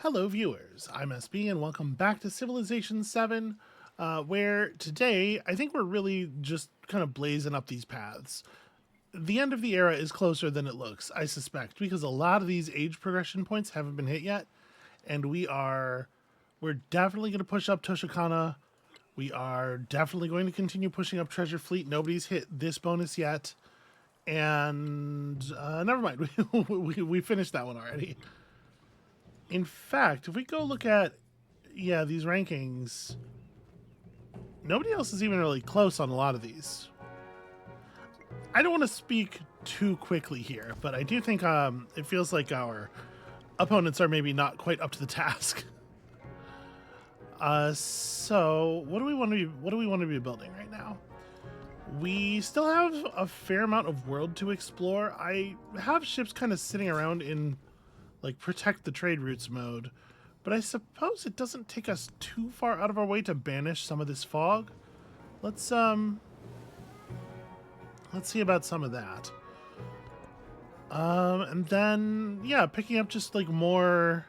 Hello, viewers. I'm SB, and welcome back to Civilization VII, where today I think we're really just kind of blazing up these paths. The end of the era is closer than it looks, I suspect, because a lot of these age progression points haven't been hit yet, and we're definitely going to push up Toshikana. We are definitely going to continue pushing up Treasure Fleet. Nobody's hit this bonus yet, and never mind, we finished that one already. In fact, if we go look at, these rankings, nobody else is even really close on a lot of these. I don't want to speak too quickly here, but I do think it feels like our opponents are maybe not quite up to the task. So what do we want to be building right now? We still have a fair amount of world to explore. I have ships kind of sitting around in like protect the trade routes mode, but I suppose it doesn't take us too far out of our way to banish some of this fog. Let's see about some of that. And then picking up just like more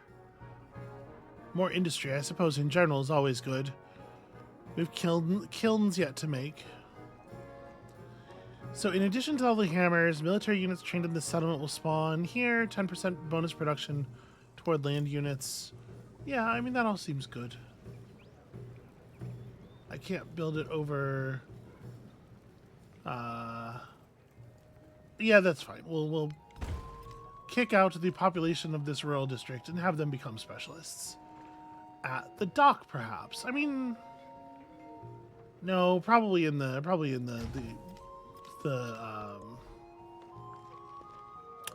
industry, I suppose, in general is always good. We've kilns yet to make. So in addition to all the hammers, military units trained in the settlement will spawn here. 10% bonus production toward land units. Yeah, I mean, that all seems good. I can't build it over... yeah, that's fine. We'll kick out the population of this rural district and have them become specialists. At the dock, perhaps. I mean... No, probably in the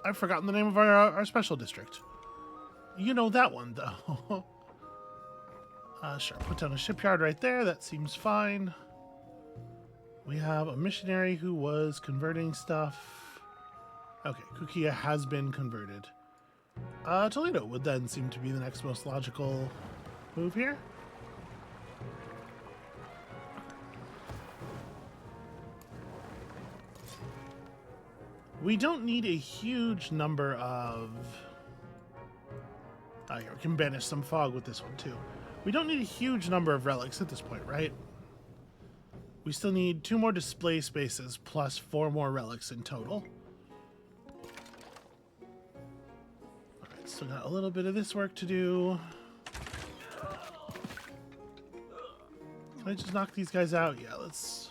I've forgotten the name of our special district. You know that one, though. Sure, put down a shipyard right there. That seems fine. We have a missionary who was converting stuff. Okay, Kukia has been converted. Toledo would then seem to be the next most logical move here. We don't need a huge number of... here, we can banish some fog with this one, too. We don't need a huge number of relics at this point, right? We still need 2 more display spaces plus 4 more relics in total. Alright, still got a little bit of this work to do. Can I just knock these guys out? Yeah, let's...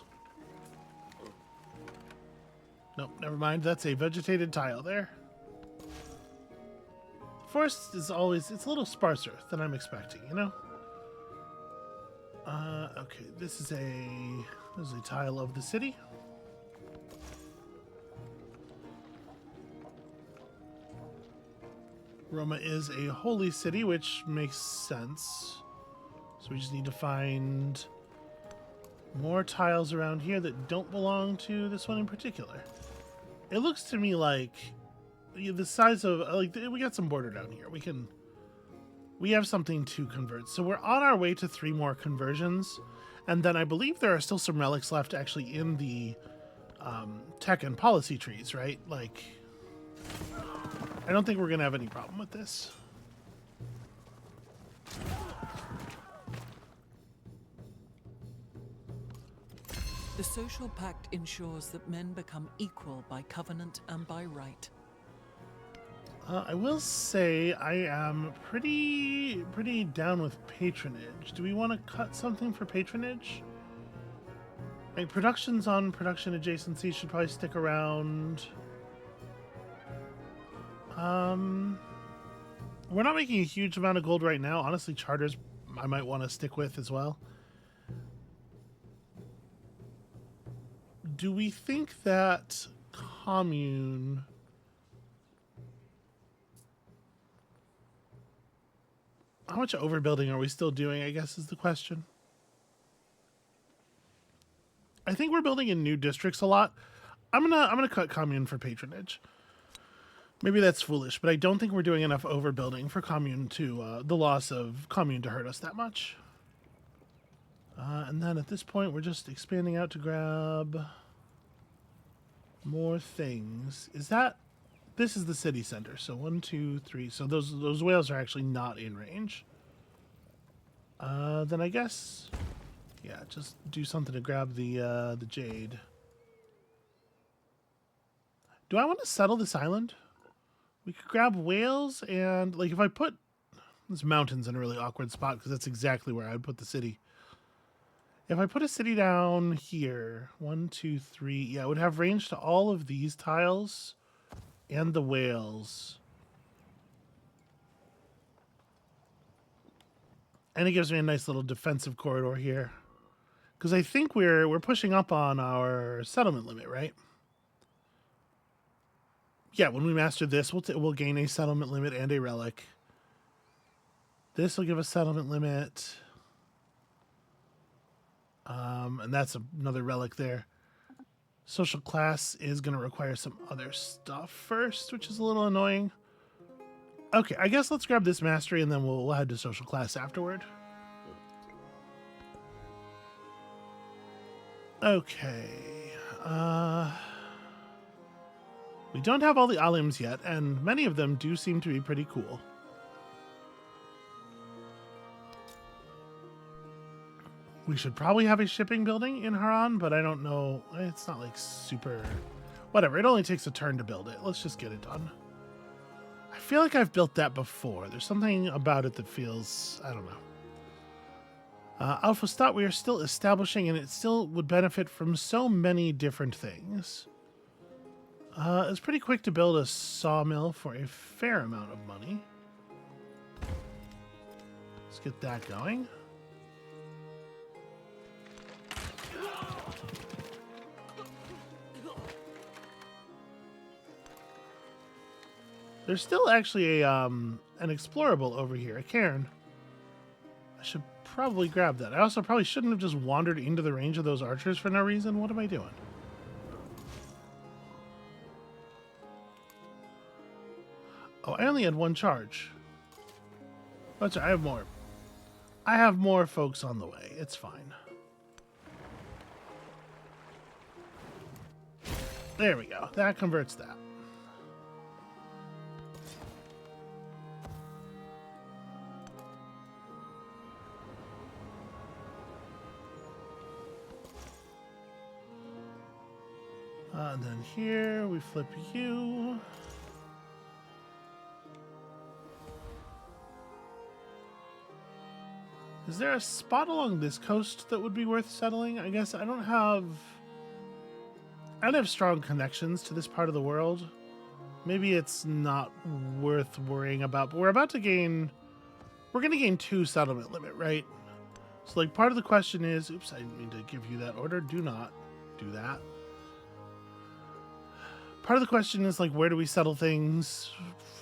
Nope, never mind. That's a vegetated tile there. Forest is always... It's a little sparser than I'm expecting, you know? Okay, this is a tile of the city. Roma is a holy city, which makes sense. So we just need to find more tiles around here that don't belong to this one in particular. It looks to me like the size of, like, we got some border down here. We have something to convert. So we're on our way to 3 more conversions. And then I believe there are still some relics left actually in the tech and policy trees, right? Like, I don't think we're going to have any problem with this. The social pact ensures that men become equal by covenant and by right. I will say I am pretty down with patronage. Do we want to cut something for patronage? Like, productions on production adjacency should probably stick around. We're not making a huge amount of gold right now. Honestly, charters I might want to stick with as well. Do we think that commune... How much overbuilding are we still doing, I guess, is the question. I think we're building in new districts a lot. I'm gonna cut commune for patronage. Maybe that's foolish, but I don't think we're doing enough overbuilding for commune to the loss of commune to hurt us that much. And then at this point, we're just expanding out to grab more things. Is that this is the city center. So 1, 2, 3. So those whales are actually not in range. Then I guess, yeah, just do something to grab the jade. Do I want to settle this island? We could grab whales and, like, if I put this mountain's in a really awkward spot because that's exactly where I would put the city. If I put a city down here, 1, 2, 3, yeah, it would have range to all of these tiles and the whales. And it gives me a nice little defensive corridor here. Because I think we're pushing up on our settlement limit, right? Yeah, when we master this, we'll gain a settlement limit and a relic. This will give a settlement limit. And that's another relic there. Social class is going to require some other stuff first, which is a little annoying. Okay, I guess let's grab this mastery and then we'll head to social class afterward. Okay. We don't have all the alims yet, and many of them do seem to be pretty cool. We should probably have a shipping building in Haran, but I don't know. It's not like super... Whatever, it only takes a turn to build it. Let's just get it done. I feel like I've built that before. There's something about it that feels... I don't know. Alpha Stot we are still establishing, and it still would benefit from so many different things. It's pretty quick to build a sawmill for a fair amount of money. Let's get that going. There's still actually a an explorable over here, a cairn. I should probably grab that. I also probably shouldn't have just wandered into the range of those archers for no reason. What am I doing? Oh, I only had one charge. That's right, I have more. I have more folks on the way. It's fine. There we go. That converts that. And then here we flip you. Is there a spot along this coast that would be worth settling? I guess I don't have strong connections to this part of the world. Maybe it's not worth worrying about, but we're going to gain 2 settlement limit, right? So like part of the question is, oops, I didn't mean to give you that order. Do not do that. Part of the question is like, where do we settle things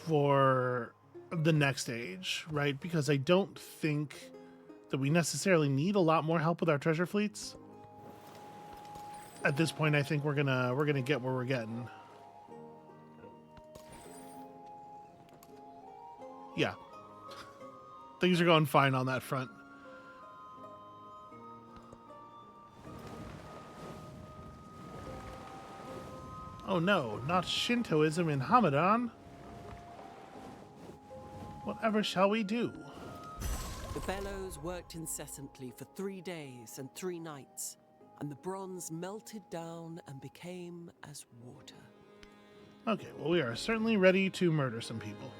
for the next age, right? Because I don't think that we necessarily need a lot more help with our treasure fleets. At this point, I think we're gonna get where we're getting. Yeah. Things are going fine on that front. Oh no, not Shintoism in Hamadan. Whatever shall we do? The bellows worked incessantly for 3 days and 3 nights, and the bronze melted down and became as water. Okay, well, we are certainly ready to murder some people.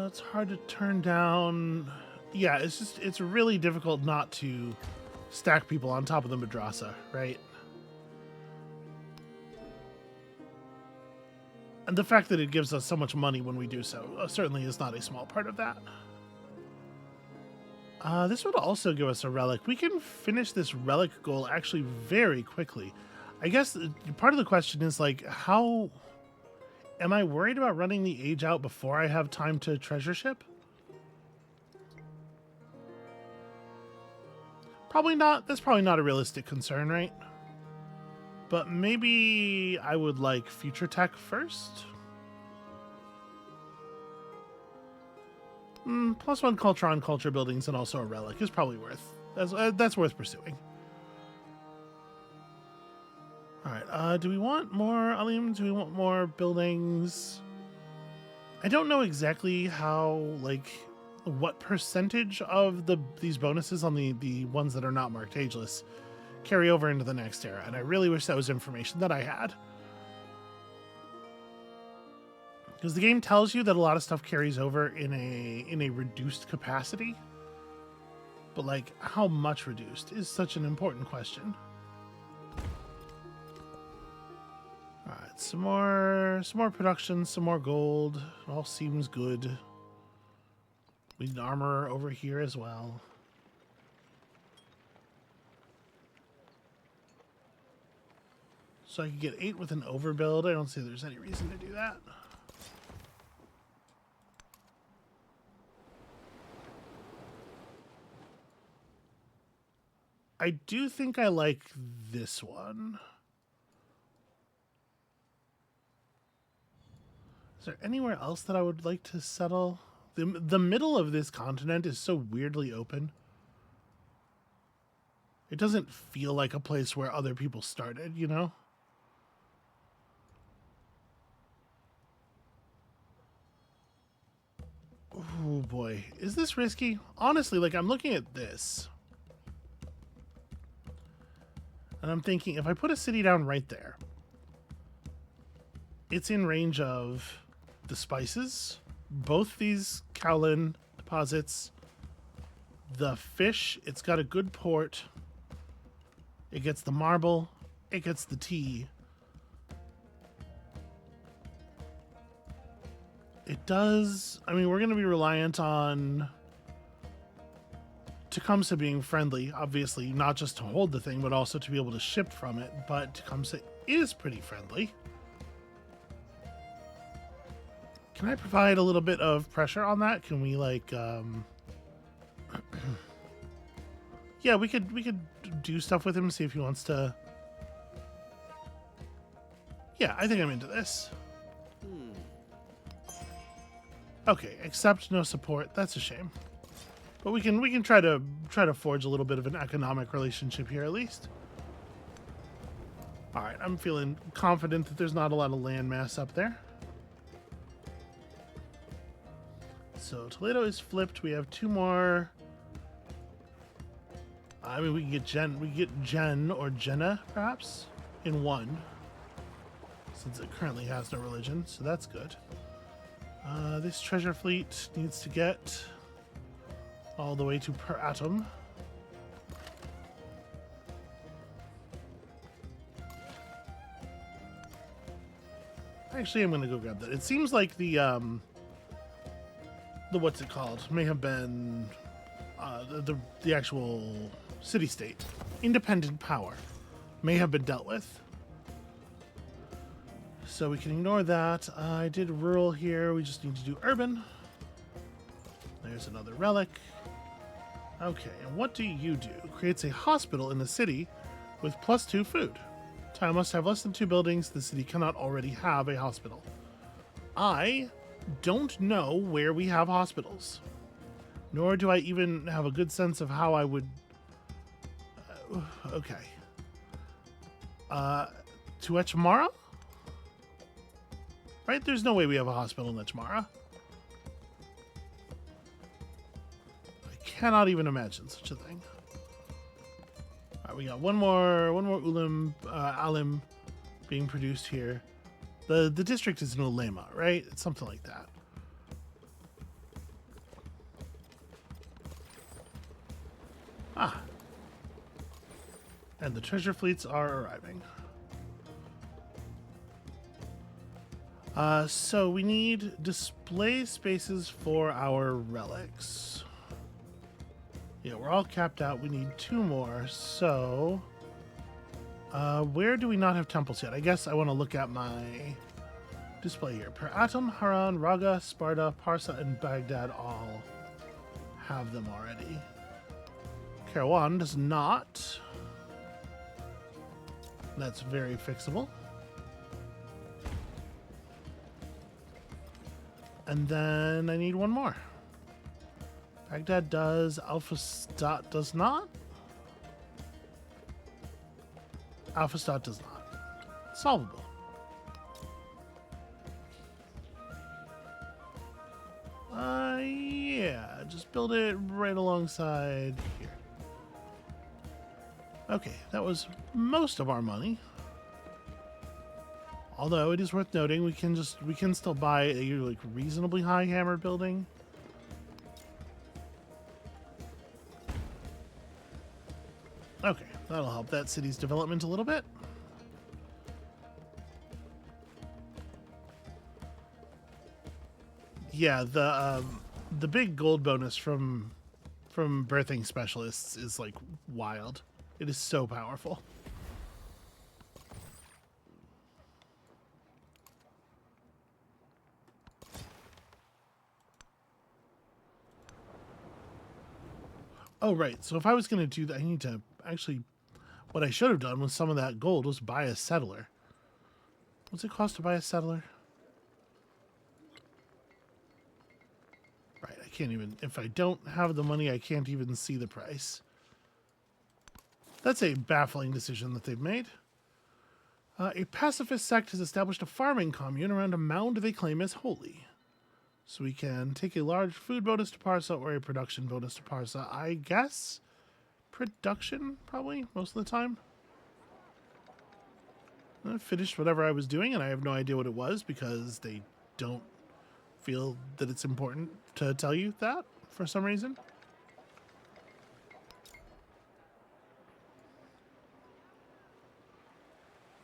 It's hard to turn down. Yeah, it's really difficult not to stack people on top of the madrasa, right? And the fact that it gives us so much money when we do so certainly is not a small part of that. This would also give us a relic. We can finish this relic goal actually very quickly. I guess part of the question is like, how am I worried about running the age out before I have time to treasure ship? Probably not. That's probably not a realistic concern, right? But maybe I would like future tech first. +1 culture on culture buildings and also a relic is probably worth. That's worth pursuing. All right. Do we want more Alim? Do we want more buildings? I don't know exactly how, like, what percentage of these bonuses on the ones that are not marked ageless carry over into the next era, and I really wish that was information that I had. Because the game tells you that a lot of stuff carries over in a reduced capacity. But, like, how much reduced is such an important question. Alright, some more production, some more gold. It all seems good. We need armor over here as well. So I could get 8 with an overbuild. I don't see there's any reason to do that. I do think I like this one. Is there anywhere else that I would like to settle? The middle of this continent is so weirdly open. It doesn't feel like a place where other people started, you know? Oh boy, is this risky? Honestly, like, I'm looking at this. And I'm thinking, if I put a city down right there, it's in range of the spices, both these Kowlin deposits, the fish, it's got a good port, it gets the marble, it gets the tea. It does, I mean, we're going to be reliant on Tecumseh being friendly, obviously, not just to hold the thing, but also to be able to ship from it. But Tecumseh is pretty friendly. Can I provide a little bit of pressure on that? Can we, like, yeah, we could do stuff with him, see if he wants to. Yeah, I think I'm into this. Okay, accept no support. That's a shame. But we can try to forge a little bit of an economic relationship here at least. All right, I'm feeling confident that there's not a lot of landmass up there. So Toledo is flipped. We have 2 more. I mean, we can get Jen or Jenna perhaps in 1, since it currently has no religion. So that's good. This treasure fleet needs to get all the way to per atom. Actually, I'm going to go grab that. It seems like the what's it called may have been the actual city-state independent power may have been dealt with. So we can ignore that. I did rural here. We just need to do urban. There's another relic. Okay, and what do you do? Creates a hospital in the city with +2 food. Tile must have less than 2 buildings. The city cannot already have a hospital. I don't know where we have hospitals. Nor do I even have a good sense of how I would... okay. To Echmara? Right? There's no way we have a hospital in Echmara. Cannot even imagine such a thing. All right, we got one more Alim being produced here. The district is in Ulema, right? It's something like that. Ah. And the treasure fleets are arriving. So we need display spaces for our relics. Yeah, we're all capped out. We need 2 more. So, where do we not have temples yet? I guess I want to look at my display here. Per Atom, Haran, Raga, Sparta, Parsa, and Baghdad all have them already. Kairouan does not. That's very fixable. And then I need 1 more. Baghdad does. Alpha Stat does not. Alpha Stat does not. Solvable. Yeah, just build it right alongside here. Okay, that was most of our money. Although it is worth noting, we can still buy a like reasonably high hammer building. Okay, that'll help that city's development a little bit. Yeah, the big gold bonus from birthing specialists is like wild. It is so powerful. Oh, right. So if I was going to do that, I need to actually... What I should have done with some of that gold was buy a settler. What's it cost to buy a settler? Right, I can't even... If I don't have the money, I can't even see the price. That's a baffling decision that they've made. A pacifist sect has established a farming commune around a mound they claim as holy. So we can take a large food bonus to Parsa or a production bonus to Parsa. I guess production, probably, most of the time. I finished whatever I was doing, and I have no idea what it was because they don't feel that it's important to tell you that for some reason.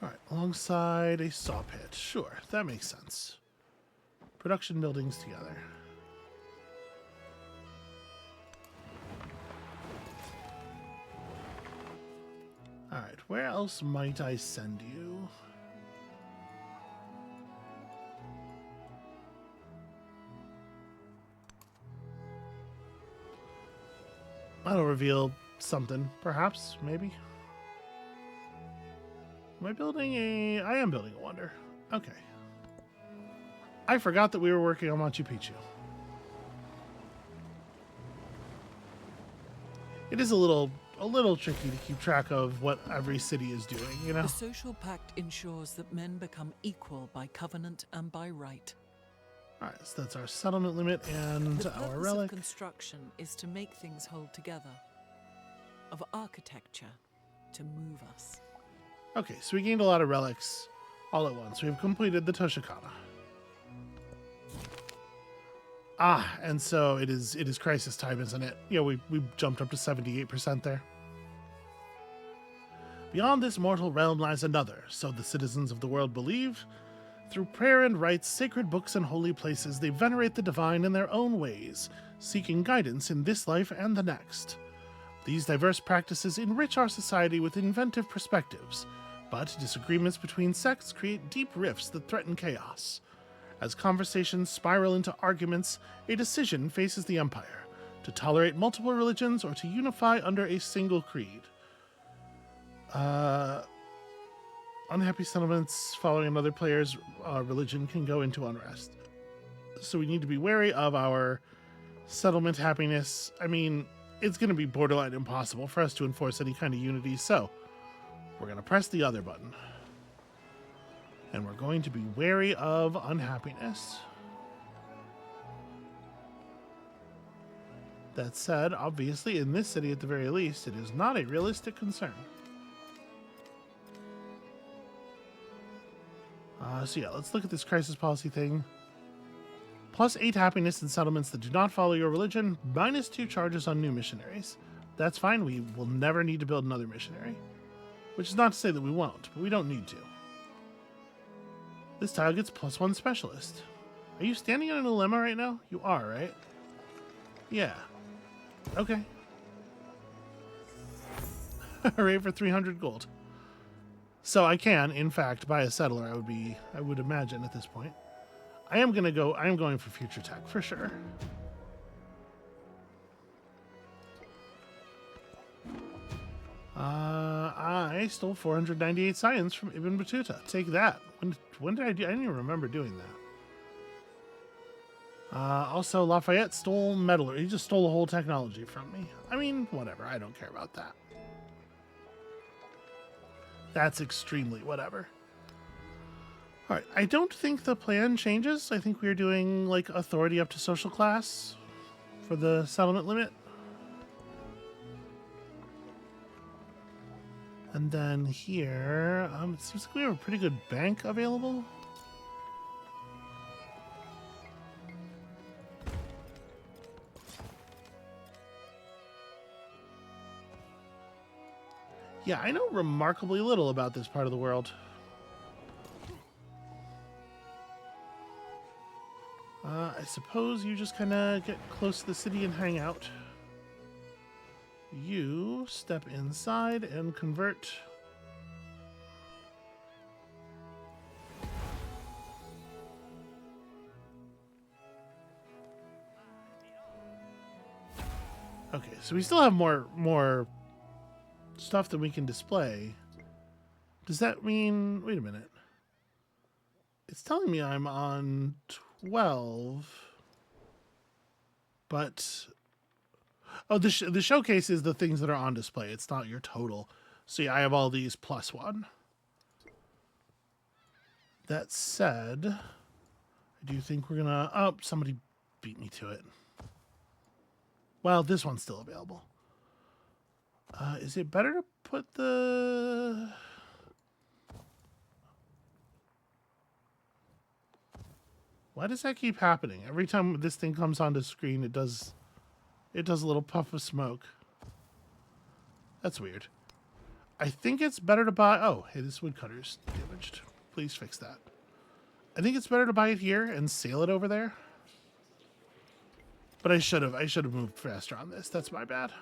All right, alongside a saw pit. Sure, that makes sense. Production buildings together. All right, where else might I send you? That'll reveal something, perhaps, maybe. Am I building a... I am building a wonder. Okay. I forgot that we were working on Machu Picchu. It is a little tricky to keep track of what every city is doing, you know? The social pact ensures that men become equal by covenant and by right. All right, so that's our settlement limit and The our purpose relic. of construction is to make things hold together. Of architecture, to move us. Okay, so we gained a lot of relics all at once. We've completed the Toshikana. Ah, and so it is crisis time, isn't it? Yeah, we jumped up to 78% there. Beyond this mortal realm lies another, so the citizens of the world believe. Through prayer and rites, sacred books, and holy places, they venerate the divine in their own ways, seeking guidance in this life and the next. These diverse practices enrich our society with inventive perspectives, but disagreements between sects create deep rifts that threaten chaos. As conversations spiral into arguments, a decision faces the Empire, to tolerate multiple religions or to unify under a single creed. Unhappy settlements following another player's religion can go into unrest. So we need to be wary of our settlement happiness. I mean, it's going to be borderline impossible for us to enforce any kind of unity, so we're going to press the other button. And we're going to be wary of unhappiness. That said, obviously, in this city at the very least, it is not a realistic concern. So yeah, let's look at this crisis policy thing. +8 happiness in settlements that do not follow your religion, -2 charges on new missionaries. That's fine, we will never need to build another missionary. Which is not to say that we won't, but we don't need to. This tile gets +1 specialist. Are you standing in a dilemma right now? You are, right? Yeah. Okay. Hooray for 300 gold. So I can, in fact, buy a settler. I would imagine at this point. I am going for future tech for sure. I stole 498 science from Ibn Battuta. Take that. When did I do? I didn't even remember doing that. Also, Lafayette stole metallurgy. He just stole the whole technology from me. I mean, whatever. I don't care about that. That's extremely whatever. All right, I don't think the plan changes. I think we're doing like authority up to social class for the settlement limit. And then here, it seems like we have a pretty good bank available. Yeah, I know remarkably little about this part of the world. I suppose you just kind of get close to the city and hang out. You step inside and convert. Okay, so we still have more stuff that we can display. Does that mean... Wait a minute. It's telling me I'm on 12. But... Oh, the showcase is the things that are on display. It's not your total. See, I have all these plus one. That said, I do think we're gonna... Oh, somebody beat me to it. Well, this one's still available. Is it better to put the... Why does that keep happening? Every time this thing comes onto screen, it does a little puff of smoke. That's weird. I think it's better to buy... Oh, hey, this woodcutter's damaged. Please fix that. I think it's better to buy it here and sail it over there. But I should have moved faster on this. That's my bad.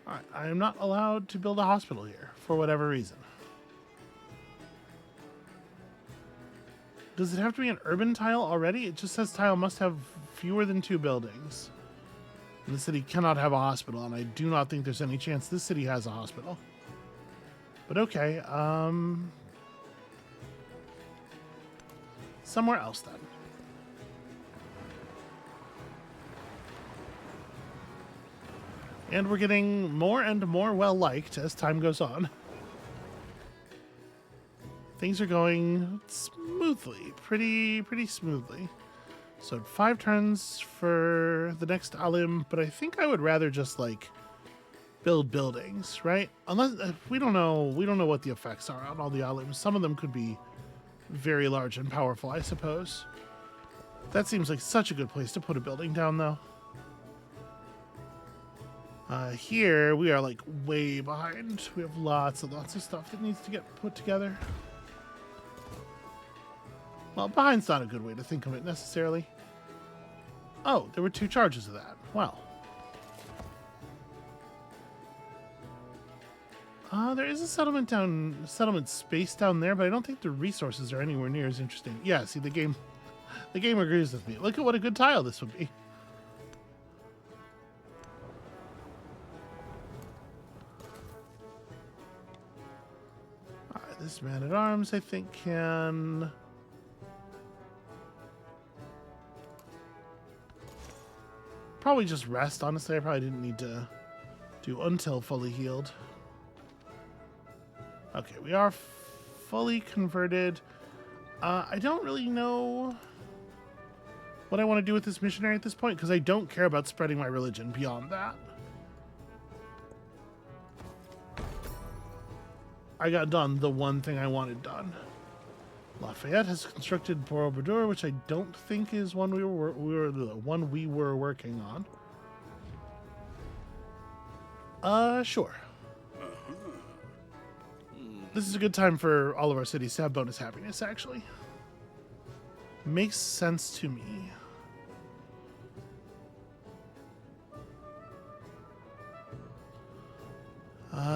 Alright, I am not allowed to build a hospital here for whatever reason. Does it have to be an urban tile already? It just says tile must have fewer than 2 buildings. And the city cannot have a hospital, and I do not think there's any chance this city has a hospital. But okay, somewhere else then. And we're getting more and more well-liked as time goes on. Things are going smoothly, pretty smoothly. So 5 turns for the next Alim, but I think I would rather just like build buildings, right? Unless we don't know what the effects are on all the Alims. Some of them could be very large and powerful, I suppose. That seems like such a good place to put a building down, though. Here we are like way behind. We have lots of stuff that needs to get put together. Well, behind's not a good way to think of it necessarily. Oh, there were 2 charges of that. Wow. There is a settlement space down there, but I don't think the resources are anywhere near as interesting. Yeah, see, the game agrees with me. Look at what a good tile this would be. All right, this man-at-arms, I think, can... Probably just rest, honestly. I probably didn't need to do until fully healed. Okay, we are fully converted. I don't really know what I want to do with this missionary at this point, because I don't care about spreading my religion beyond that. I got done the one thing I wanted done. Lafayette has constructed Borobudur, which I don't think is one we were working on. Sure. This is a good time for all of our cities to have bonus happiness, actually. Makes sense to me.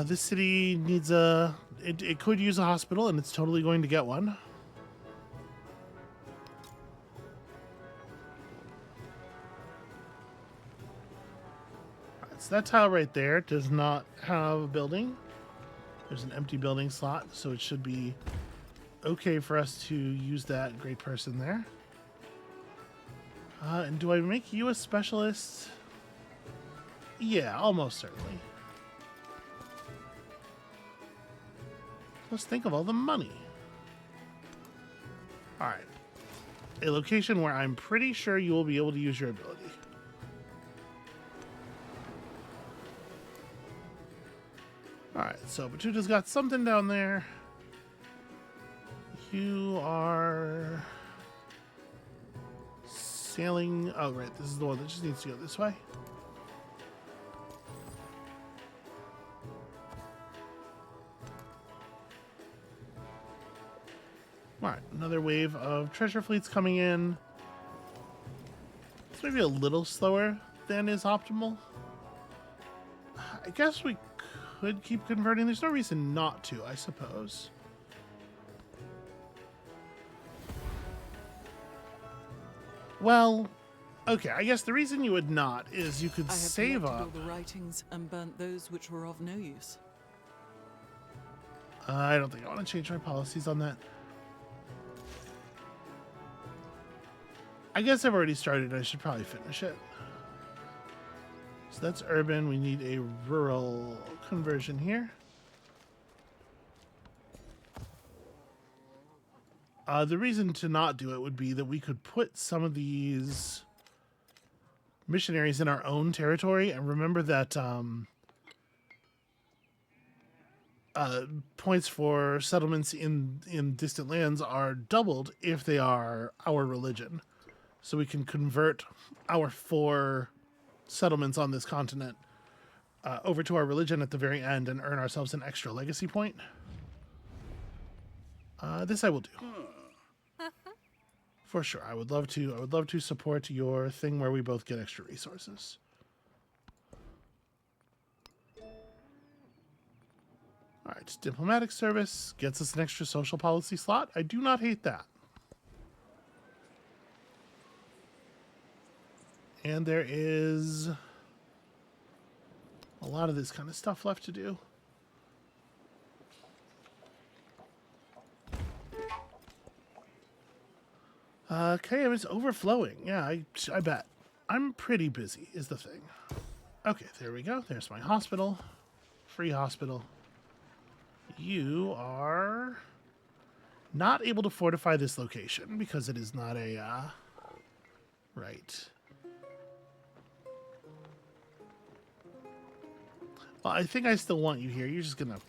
This city needs a... It could use a hospital, and it's totally going to get one. So that tile right there does not have a building. There's an empty building slot, so it should be okay for us to use that great person there. And do I make you a specialist? Yeah, almost certainly. Let's think of all the money. All right. A location where I'm pretty sure you will be able to use your ability. All right, so Batuta's got something down there. You are sailing. Oh, right. This is the one that just needs to go this way. All right, another wave of treasure fleets coming in. It's maybe a little slower than is optimal. I guess we could keep converting. There's no reason not to, I suppose. Well, okay, I guess the reason you would not is you could I have save collected up. all the writings and burnt those which were of no use. I don't think I want to change my policies on that. I guess I've already started. I should probably finish it. So that's urban. We need a rural conversion here. The reason to not do it would be that we could put some of these missionaries in our own territory, and remember that points for settlements in distant lands are doubled if they are our religion. So we can convert our 4 settlements on this continent over to our religion at the very end and earn ourselves an extra legacy point. This I will do. For sure. I would love to support your thing where we both get extra resources. All right, diplomatic service gets us an extra social policy slot. I do not hate that. And there is a lot of this kind of stuff left to do. Okay, it's overflowing. Yeah, I bet. I'm pretty busy, is the thing. Okay, there we go. There's my hospital. Free hospital. You are not able to fortify this location because it is not a, right. Well, I think I still want you here. You're just gonna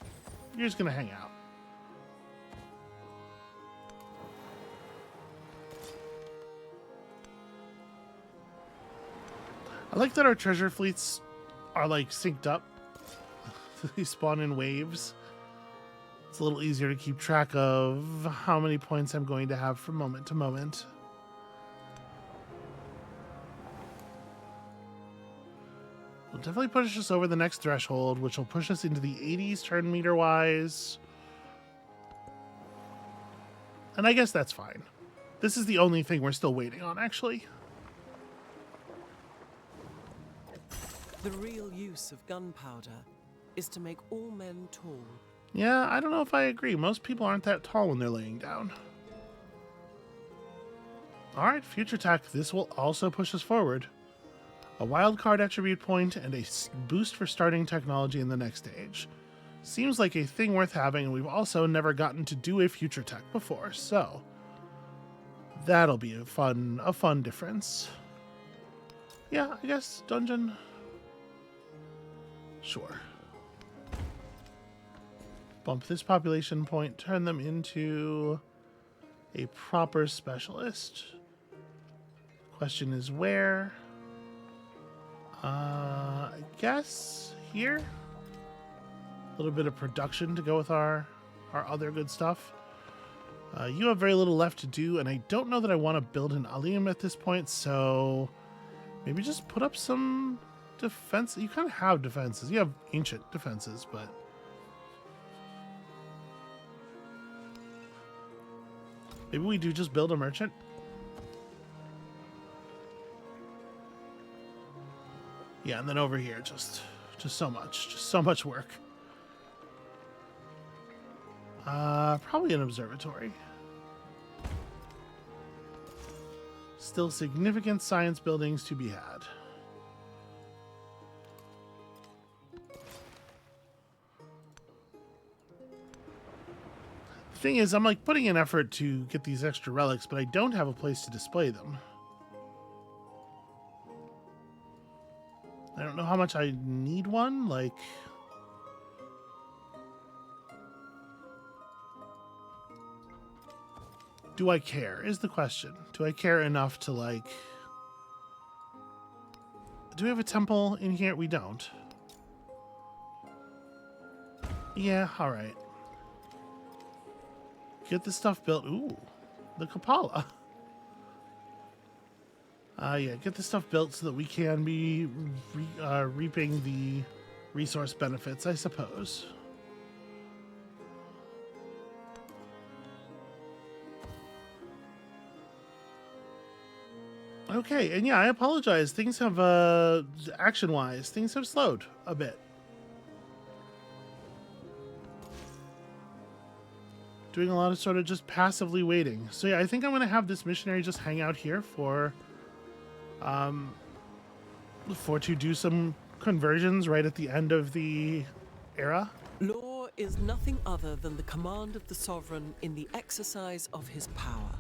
hang out. I like that our treasure fleets are like synced up. They spawn in waves. It's a little easier to keep track of how many points I'm going to have from moment to moment. Will definitely push us over the next threshold, which will push us into the 80s turn meter wise. And I guess that's fine. This is the only thing we're still waiting on, actually. The real use of gunpowder is to make all men tall. Yeah, I don't know if I agree. Most people aren't that tall when they're laying down. Alright, future tech. This will also push us forward. A wild card attribute point and a boost for starting technology in the next stage. Seems like a thing worth having, and we've also never gotten to do a future tech before, so that'll be a fun difference. Yeah, I guess dungeon. Sure. Bump this population point, turn them into a proper specialist. Question is where? I guess here? A little bit of production to go with our other good stuff. You have very little left to do, and I don't know that I want to build an Alium at this point, so maybe just put up some defense. You kind of have defenses. You have ancient defenses, but maybe we do just build a merchant. Yeah, and then over here, just so much work. Probably an observatory. Still significant science buildings to be had. The thing is, I'm like putting in effort to get these extra relics, but I don't have a place to display them. I don't know how much I need one, like... Do I care, is the question. Do I care enough to, like... Do we have a temple in here? We don't. Yeah, alright. Get this stuff built. Ooh, the Kapala. Yeah, get this stuff built so that we can be reaping the resource benefits, I suppose. Okay, and yeah, I apologize. Things have, action-wise, things have slowed a bit. Doing a lot of sort of just passively waiting. So yeah, I think I'm going to have this missionary just hang out here for to do some conversions right at the end of the era. Law is nothing other than the command of the sovereign in the exercise of his power.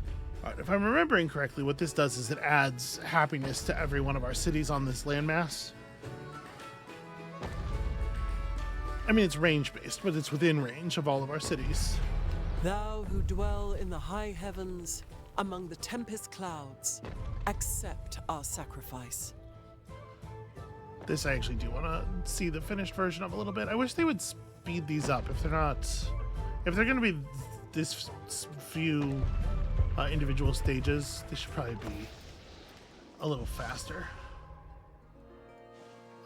All right, if I'm remembering correctly, what this does is it adds happiness to every one of our cities on this landmass. I mean, it's range-based, but it's within range of all of our cities. Thou who dwell in the high heavens, among the tempest clouds, accept our sacrifice. This I actually do want to see the finished version of a little bit. I wish they would speed these up if they're not... If they're going to be this few individual stages, they should probably be a little faster.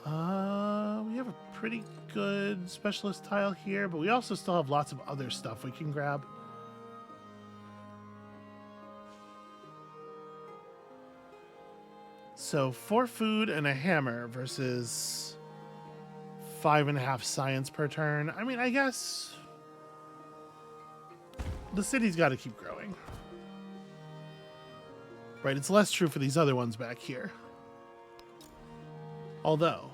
We have a pretty good specialist tile here, but we also still have lots of other stuff we can grab. So 4 food and a hammer versus 5.5 science per turn. I mean, I guess the city's got to keep growing. Right, it's less true for these other ones back here. Although...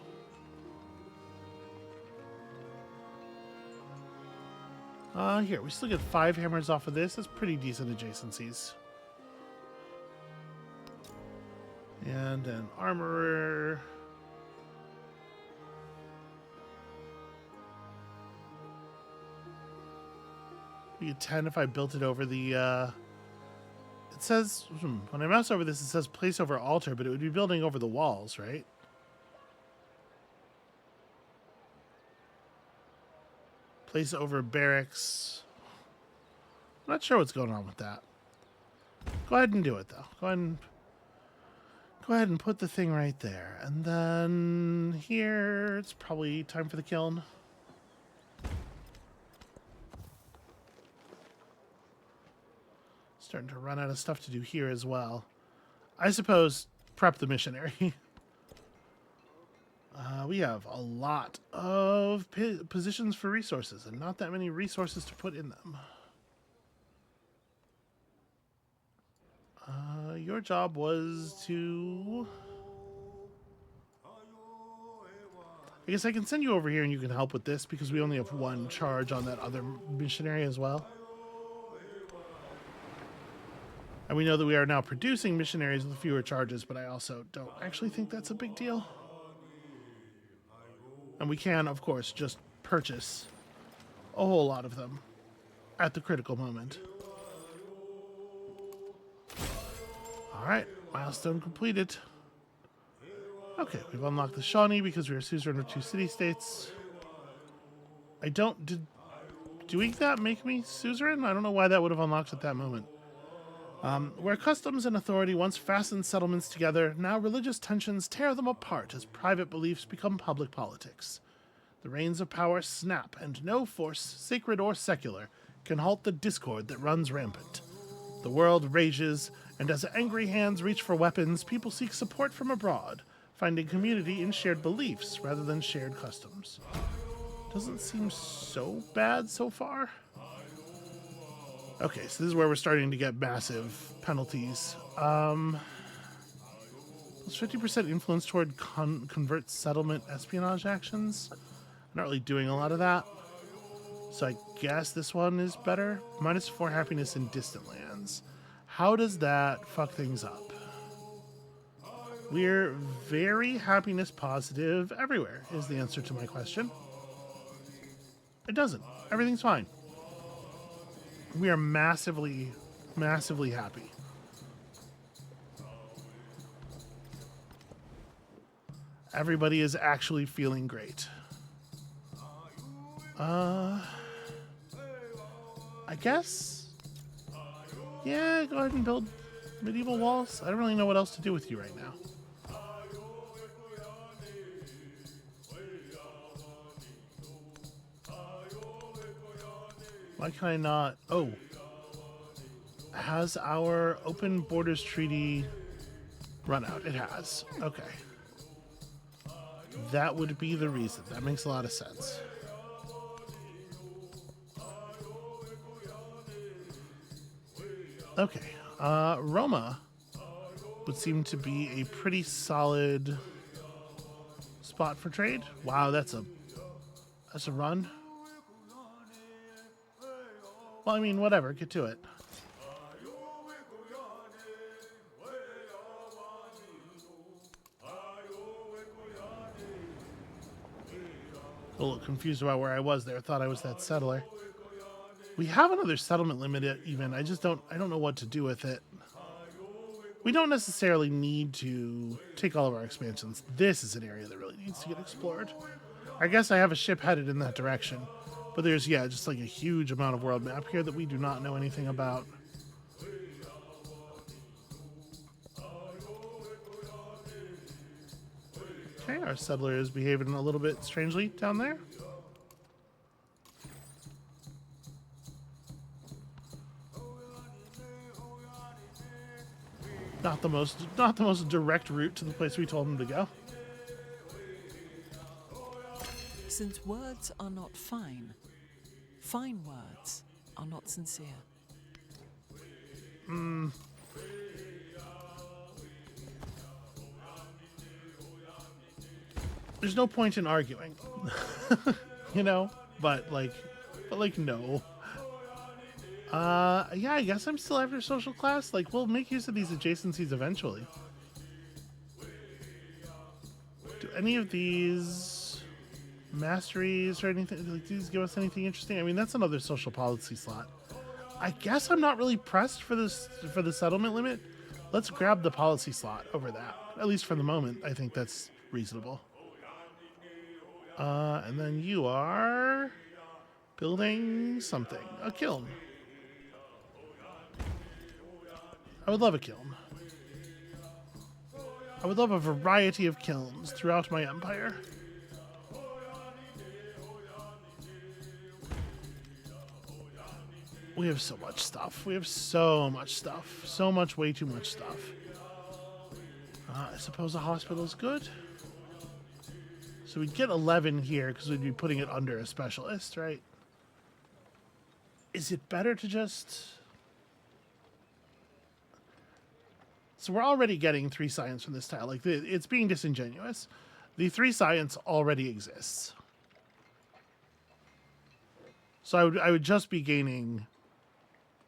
here, we still get 5 hammers off of this. That's pretty decent adjacencies. And an armorer. We get 10 if I built it over the... It says... when I mouse over this, it says place over altar, but it would be building over the walls, right? Place over barracks. I'm not sure what's going on with that. Go ahead and do it, though. Go ahead and put the thing right there. And then here, it's probably time for the kiln. Starting to run out of stuff to do here as well. I suppose prep the missionary. We have a lot of positions for resources and not that many resources to put in them. Your job was to... I guess I can send you over here and you can help with this because we only have 1 charge on that other missionary as well. And we know that we are now producing missionaries with fewer charges, but I also don't actually think that's a big deal. And we can, of course, just purchase a whole lot of them at the critical moment. Alright, milestone completed. Okay, we've unlocked the Shawnee because we are suzerain of 2 city-states. I don't... Did doing that make me suzerain? I don't know why that would have unlocked at that moment. Where customs and authority once fastened settlements together, now religious tensions tear them apart as private beliefs become public politics. The reins of power snap, and no force, sacred or secular, can halt the discord that runs rampant. The world rages, and as angry hands reach for weapons, people seek support from abroad, finding community in shared beliefs rather than shared customs. Doesn't seem so bad so far. Okay, so this is where we're starting to get massive penalties. Plus 50% influence toward convert settlement espionage actions. I'm not really doing a lot of that. So I guess this one is better. -4 happiness in distant lands. How does that fuck things up? We're very happiness positive everywhere, is the answer to my question. It doesn't. Everything's fine. We are massively, massively happy. Everybody is actually feeling great. I guess? Yeah, go ahead and build medieval walls. I don't really know what else to do with you right now. Why can I not? Oh. Has our open borders treaty run out? It has. Okay. That would be the reason. That makes a lot of sense. Okay. Roma would seem to be a pretty solid spot for trade. Wow, that's a run. Well, I mean, whatever. Get to it. A little confused about where I was there. Thought I was that settler. We have another settlement limit even. I don't know what to do with it. We don't necessarily need to take all of our expansions. This is an area that really needs to get explored. I guess I have a ship headed in that direction. But there's, yeah, just like a huge amount of world map here that we do not know anything about. Okay, our settler is behaving a little bit strangely down there. Not the most direct route to the place we told him to go. Since words are not fine, fine words are not sincere. There's no point in arguing, you know, but no. Yeah, I guess I'm still after social class. Like, we'll make use of these adjacencies eventually. Do any of these masteries or anything, like, these give us anything interesting? I mean, that's another social policy slot. I guess I'm not really pressed for the settlement limit. Let's grab the policy slot over that. At least for the moment, I think that's reasonable. And then you are building something. A kiln. I would love a kiln. I would love a variety of kilns throughout my empire. We have so much stuff. We have so much stuff. So much, way too much stuff. I suppose a hospital is good. So we'd get 11 here because we'd be putting it under a specialist, right? Is it better to just... So we're already getting 3 science from this tile. Like, it's being disingenuous. The 3 science already exists. So I would just be gaining...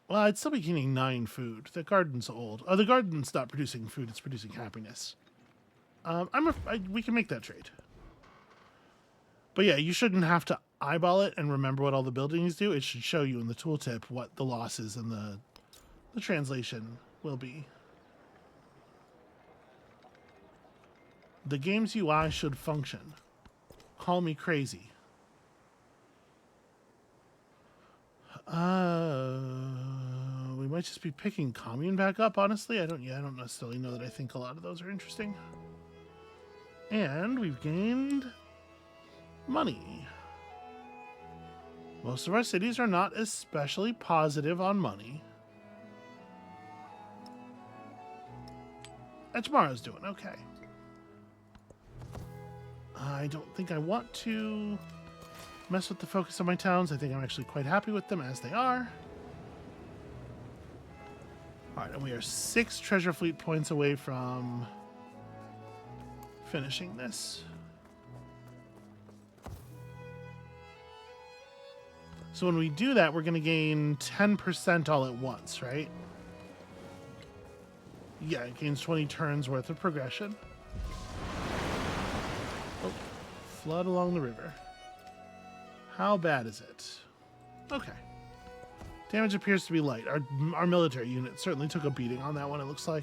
Well, I'd still be gaining 9 food. The garden's old. Oh, the garden's not producing food. It's producing happiness. We can make that trade. But yeah, you shouldn't have to eyeball it and remember what all the buildings do. It should show you in the tooltip what the losses and the translation will be. The game's UI should function. Call me crazy. We might just be picking commune back up, honestly. I don't necessarily know that I think a lot of those are interesting. And we've gained money. Most of our cities are not especially positive on money. Tomorrow's doing okay. I don't think I want to mess with the focus of my towns. I think I'm actually quite happy with them as they are. Alright, and we are 6 treasure fleet points away from finishing this. So when we do that, we're going to gain 10% all at once, right? Yeah, it gains 20 turns worth of progression. Oh, flood along the river. How bad is it? Okay. Damage appears to be light. Our military unit certainly took a beating on that one, it looks like.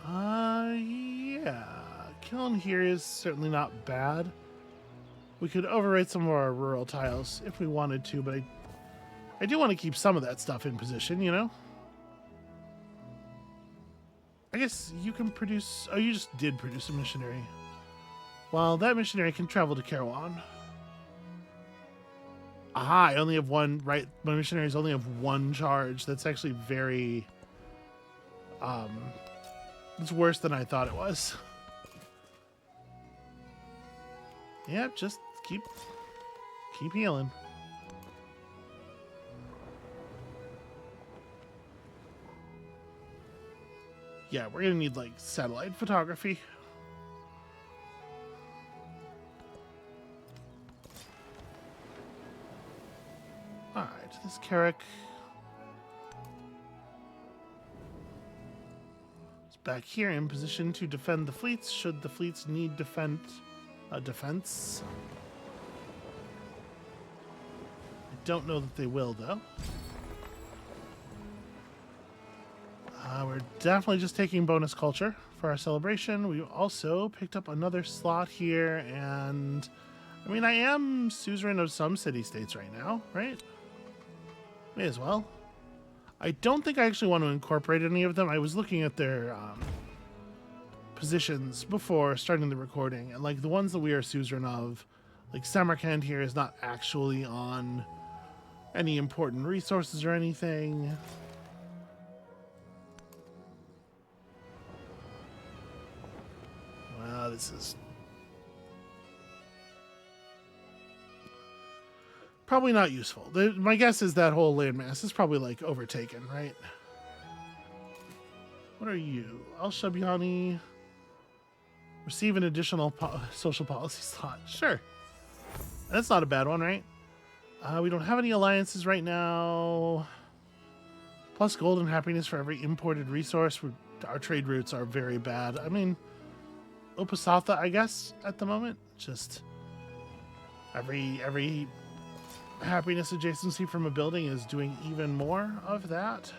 Yeah. Killing here is certainly not bad. We could overrate some of our rural tiles if we wanted to, but I do want to keep some of that stuff in position, you know? I guess you can produce... Oh, you just did produce a missionary. Well, that missionary can travel to Kairouan. Aha, I only have one... Right, my missionaries only have one charge. That's actually very... It's worse than I thought it was. Yep, just keep healing. Yeah, we're gonna need like satellite photography. Alright, this Carrick is back here in position to defend the fleets should the fleets need defense. I don't know that they will, though. We're definitely just taking bonus culture for our celebration. We also picked up another slot here, and I mean, I am suzerain of some city-states right now, right? May as well. I don't think I actually want to incorporate any of them. I was looking at their positions before starting the recording, and like the ones that we are suzerain of, like Samarkand here is not actually on any important resources or anything. Wow, this is probably not useful. My guess is that whole landmass is probably like overtaken, right? What are you? Al-Shabiani. Receive an additional social policy slot. Sure. That's not a bad one, right? We don't have any alliances right now. Plus gold and happiness for every imported resource. Our trade routes are very bad. I mean, Opasatha, I guess, at the moment. Just every happiness adjacency from a building is doing even more of that.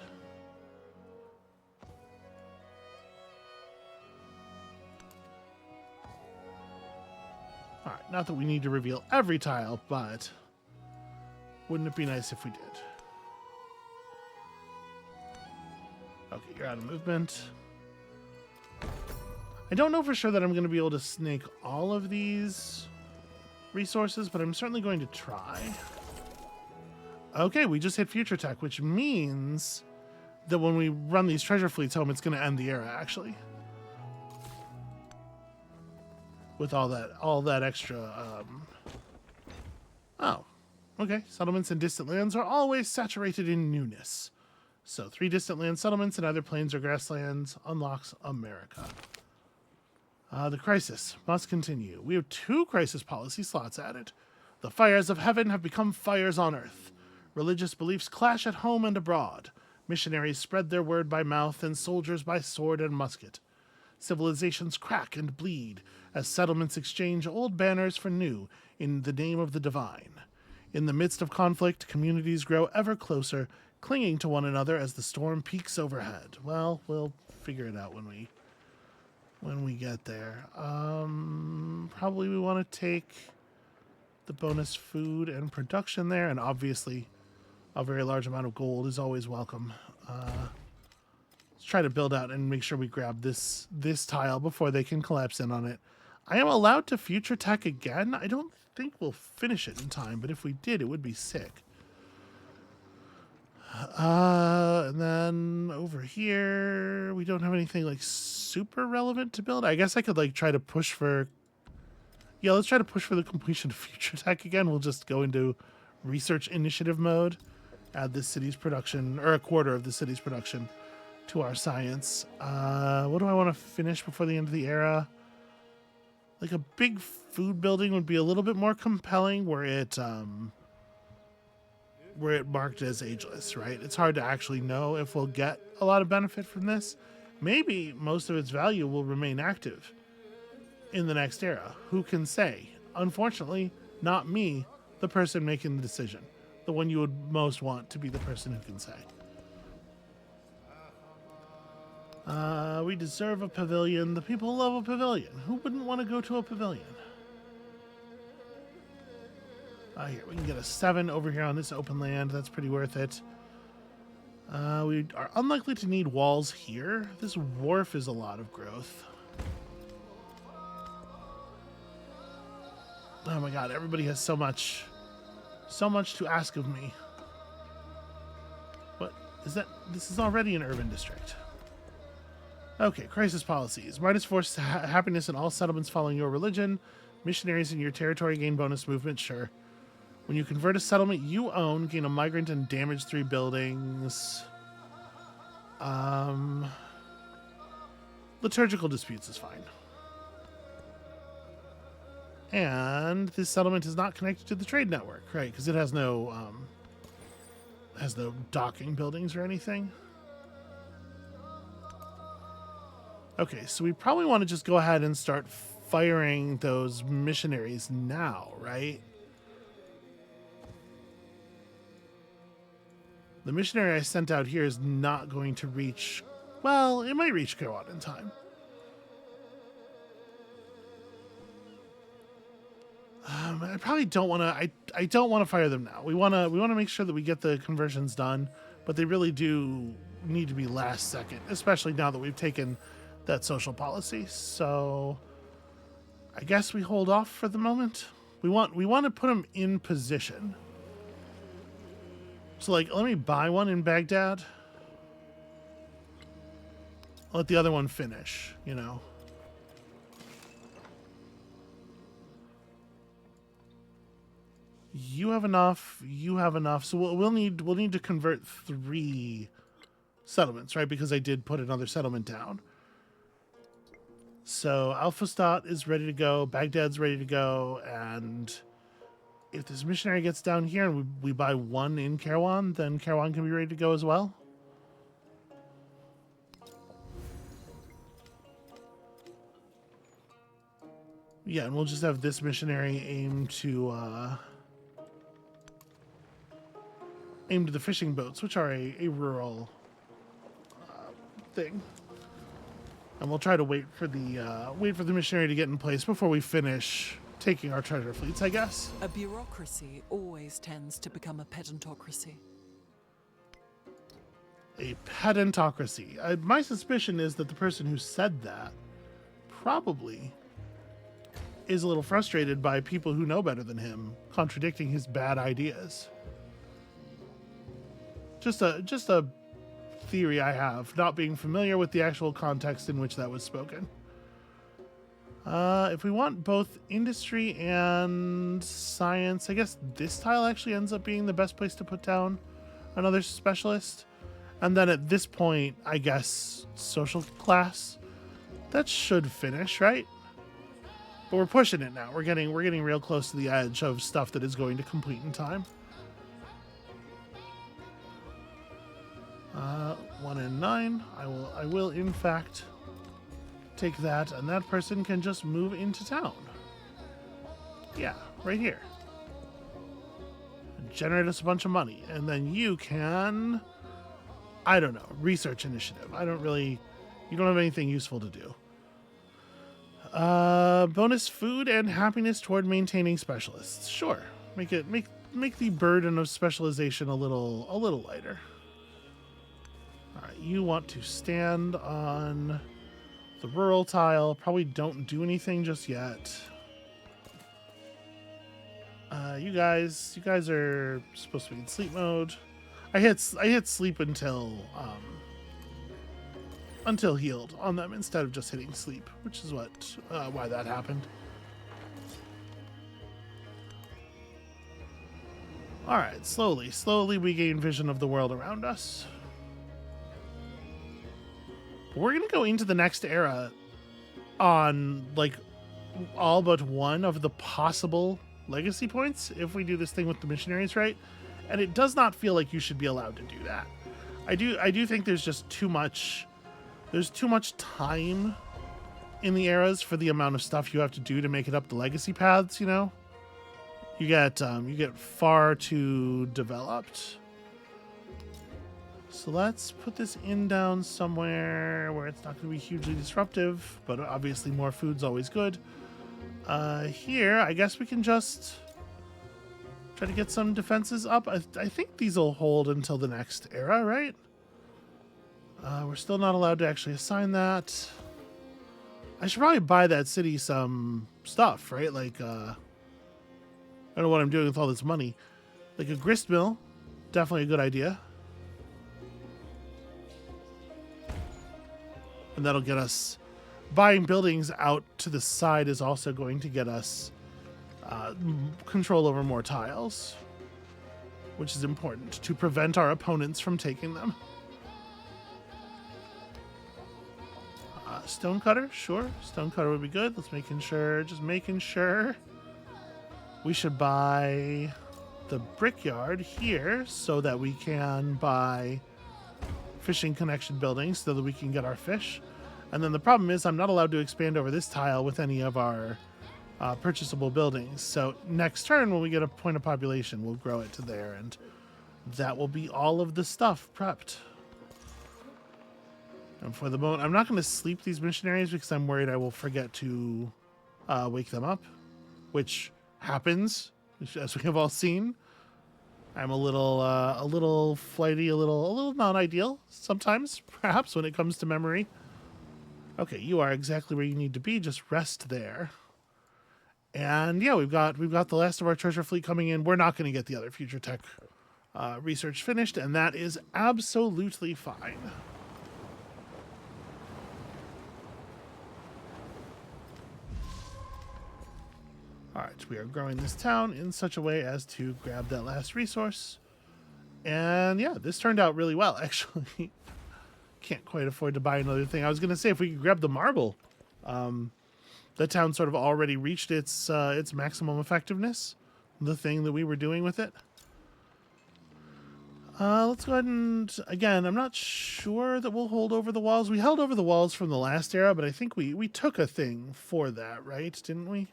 Alright, not that we need to reveal every tile, but wouldn't it be nice if we did? Okay, you're out of movement. I don't know for sure that I'm going to be able to snake all of these resources, but I'm certainly going to try. Okay, we just hit future tech, which means that when we run these treasure fleets home, it's going to end the era, actually. With all that extra, Oh, okay. Settlements in distant lands are always saturated in newness. So 3 distant land settlements in either plains or grasslands unlocks America. The crisis must continue. We have 2 crisis policy slots added. The fires of heaven have become fires on earth. Religious beliefs clash at home and abroad. Missionaries spread their word by mouth and soldiers by sword and musket. Civilizations crack and bleed as settlements exchange old banners for new in the name of the divine. In the midst of conflict, communities grow ever closer, clinging to one another as the storm peaks overhead. Well, we'll figure it out when we get there. Probably we want to take the bonus food and production there, and obviously a very large amount of gold is always welcome. Let's try to build out and make sure we grab this tile before they can collapse in on it. I am allowed to future tech again. I don't think we'll finish it in time, but if we did, it would be sick. And then over here, we don't have anything like super relevant to build. I guess I could like try to push for... Yeah, let's try to push for the completion of future tech again. We'll just go into research initiative mode. Add this city's production, or a quarter of the city's production to our science. What do I want to finish before the end of the era? Like a big food building would be a little bit more compelling where it marked as ageless, right? It's hard to actually know if we'll get a lot of benefit from this. Maybe most of its value will remain active in the next era. Who can say? Unfortunately, not me, the person making the decision. The one you would most want to be the person who can say. We deserve a pavilion. The people love a pavilion. Who wouldn't want to go to a pavilion? Here, we can get a 7 over here on this open land. That's pretty worth it. We are unlikely to need walls here. This wharf is a lot of growth. Oh my god, everybody has so much to ask of me. What is that? This is already an urban district. Okay, crisis policies. Midas force happiness in all settlements following your religion. Missionaries in your territory gain bonus movement, sure. When you convert a settlement you own, gain a migrant and damage 3 buildings. Liturgical disputes is fine. And this settlement is not connected to the trade network, right? Because it has no docking buildings or anything. Okay, so we probably want to just go ahead and start firing those missionaries now, right? The missionary I sent out here is not going to reach... Well, it might reach Kerwan in time. I probably don't want to... I don't want to fire them now. We want to make sure that we get the conversions done, but they really do need to be last second, especially now that we've taken that social policy. So I guess we hold off for the moment. We want to put them in position. So, like, let me buy one in Baghdad. I'll let the other one finish, you know. You have enough. You have enough. So we'll need to convert 3 settlements, right? Because I did put another settlement down. So Alphastat is ready to go. Baghdad's ready to go, and if this missionary gets down here and we buy 1 in Kerwan, then Kerwan can be ready to go as well. Yeah, and we'll just have this missionary aim to the fishing boats, which are a rural thing. And we'll try to wait for the missionary to get in place before we finish taking our treasure fleets, I guess. A bureaucracy always tends to become a pedantocracy. A pedantocracy. My suspicion is that the person who said that probably is a little frustrated by people who know better than him contradicting his bad ideas. Just a theory I have, not being familiar with the actual context in which that was spoken. If we want both industry and science, I guess this tile actually ends up being the best place to put down another specialist. And then at this point, I guess social class. That should finish, right? But we're pushing it now. We're getting real close to the edge of stuff that is going to complete in time. 1 and 9. I will in fact take that, and that person can just move into town. Yeah, right here. Generate us a bunch of money, and then you can, I don't know, research initiative. You don't have anything useful to do. Bonus food and happiness toward maintaining specialists. Sure, make the burden of specialization a little lighter. All right, you want to stand on the rural tile. Probably don't do anything just yet. You guys are supposed to be in sleep mode. I hit sleep until healed on them instead of just hitting sleep, which is why that happened. All right, slowly we gain vision of the world around us. We're gonna go into the next era on like all but one of the possible legacy points if we do this thing with the missionaries right, and it does not feel like you should be allowed to do that. I do think there's just too much. There's too much time in the eras for the amount of stuff you have to do to make it up the legacy paths. You know, you get far too developed. So let's put this in down somewhere where it's not going to be hugely disruptive, but obviously more food's always good. Here, I guess we can just try to get some defenses up. I think these will hold until the next era, right? We're still not allowed to actually assign that. I should probably buy that city some stuff, right? Like, I don't know what I'm doing with all this money. Like a grist mill, definitely a good idea. And that'll get us... Buying buildings out to the side is also going to get us control over more tiles, which is important to prevent our opponents from taking them. Stonecutter, sure. Stonecutter would be good. Let's just making sure. We should buy the brickyard here so that we can buy fishing connection buildings so that we can get our fish. And then the problem is I'm not allowed to expand over this tile with any of our purchasable buildings. So next turn, when we get a point of population, we'll grow it to there, and that will be all of the stuff prepped. And for the moment, I'm not going to sleep these missionaries because I'm worried I will forget to wake them up, which happens, as we have all seen. I'm a little flighty, a little not ideal sometimes, perhaps when it comes to memory. Okay, you are exactly where you need to be. Just rest there. And yeah, we've got the last of our treasure fleet coming in. We're not going to get the other future tech research finished, and that is absolutely fine. All right, we are growing this town in such a way as to grab that last resource. And yeah, this turned out really well, actually. Can't quite afford to buy another thing. I was going to say if we could grab the marble, the town sort of already reached its maximum effectiveness, the thing that we were doing with it. Let's go ahead and, again, I'm not sure that we'll hold over the walls. We held over the walls from the last era, but I think we took a thing for that, right? Didn't we?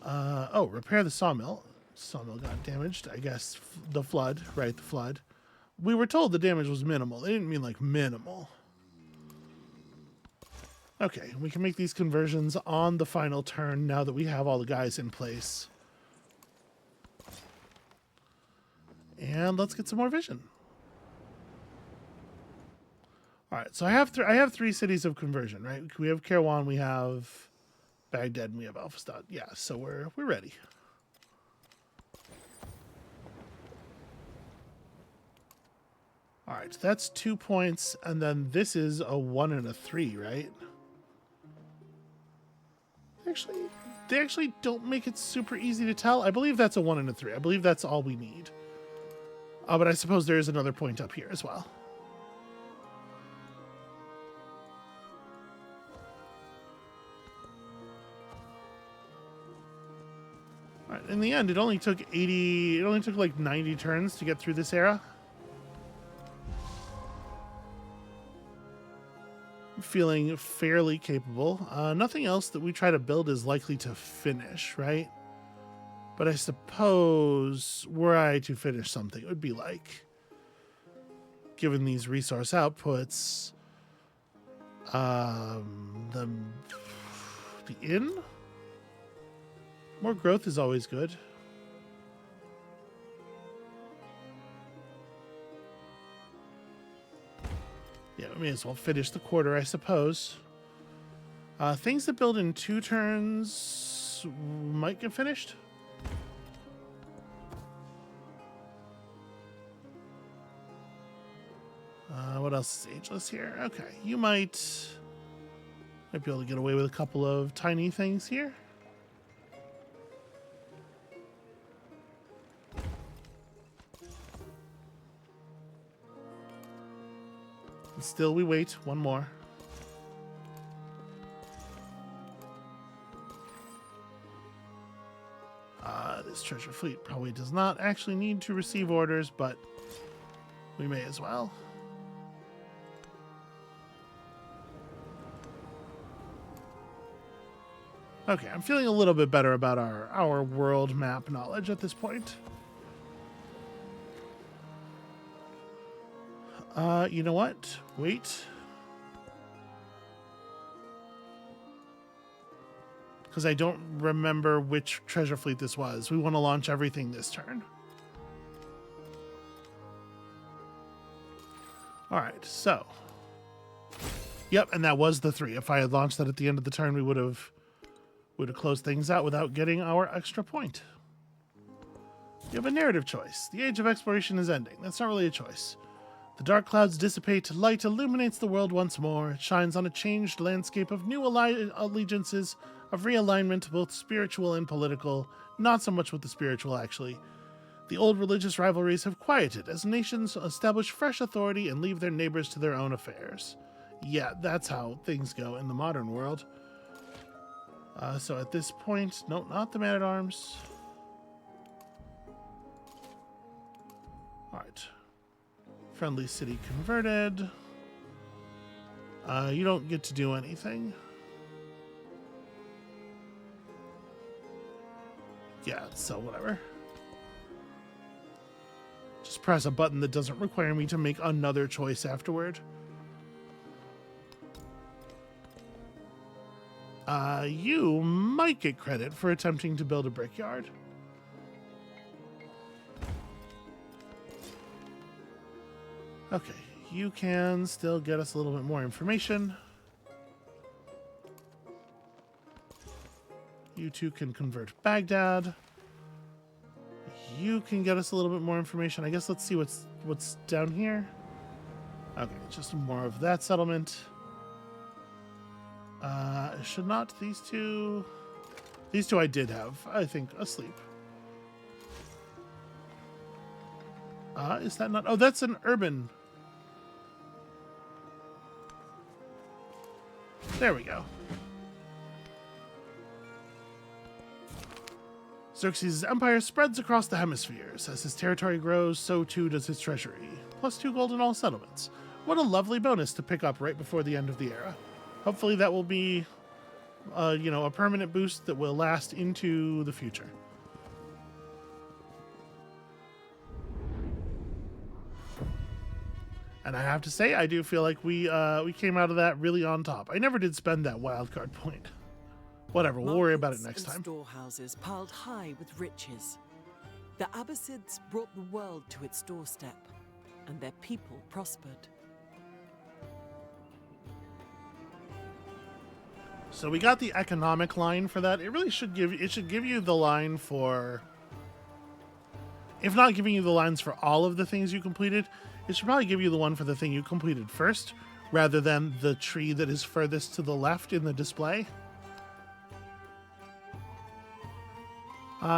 Oh, repair the sawmill. Sawmill got damaged. I guess the flood, right? The flood. We were told the damage was minimal. They didn't mean like minimal. Okay, we can make these conversions on the final turn now that we have all the guys in place. And let's get some more vision. All right, so I have three cities of conversion, right? We have Kairouan, we have Baghdad, and we have Alphastad. Yeah, so we're ready. All right, so that's 2 points, and then this is a 1 and a 3, right? Actually, they actually don't make it super easy to tell. I believe that's a 1 and a 3. I believe that's all we need. But I suppose there is another point up here as well. All right, in the end, it only took like 90 turns to get through this era. Feeling fairly capable. Nothing else that we try to build is likely to finish, right? But I suppose were I to finish something, it would be like, given these resource outputs, the inn? More growth is always good. Yeah, we may as well finish the quarter, I suppose. Things that build in 2 turns might get finished. What else is ageless here? Okay, you might be able to get away with a couple of tiny things here. And still we wait one more. This treasure fleet probably does not actually need to receive orders, but we may as well. Okay, I'm feeling a little bit better about our world map knowledge at this point. You know what? Wait. Because I don't remember which treasure fleet this was. We want to launch everything this turn. All right, so. Yep, and that was the 3. If I had launched that at the end of the turn, we would have closed things out without getting our extra point. You have a narrative choice. The age of exploration is ending. That's not really a choice. The dark clouds dissipate, light illuminates the world once more. It shines on a changed landscape of new allegiances, of realignment, both spiritual and political. Not so much with the spiritual, actually. The old religious rivalries have quieted as nations establish fresh authority and leave their neighbors to their own affairs. Yeah, that's how things go in the modern world. So at this point, no, not the Man-at-Arms. All right. Friendly city converted. You don't get to do anything. Yeah, so whatever. Just press a button that doesn't require me to make another choice afterward. You might get credit for attempting to build a brickyard. Okay, you can still get us a little bit more information. You two can convert Baghdad. You can get us a little bit more information. I guess let's see what's down here. Okay, just more of that settlement. Should not these two... These two I did have, I think, asleep. Is that not... Oh, that's an urban... There we go. Xerxes' empire spreads across the hemispheres. As his territory grows, so too does his treasury. +2 gold in all settlements. What a lovely bonus to pick up right before the end of the era. Hopefully that will be, a permanent boost that will last into the future. And I have to say, I do feel like we came out of that really on top. I never did spend that wildcard point. Whatever, we'll worry about it next time. Storehouses piled high with riches. The Abbasids brought the world to its doorstep, and their people prospered. So we got the economic line for that. It really should give you the line for, if not giving you the lines for all of the things you completed, it should probably give you the one for the thing you completed first, rather than the tree that is furthest to the left in the display.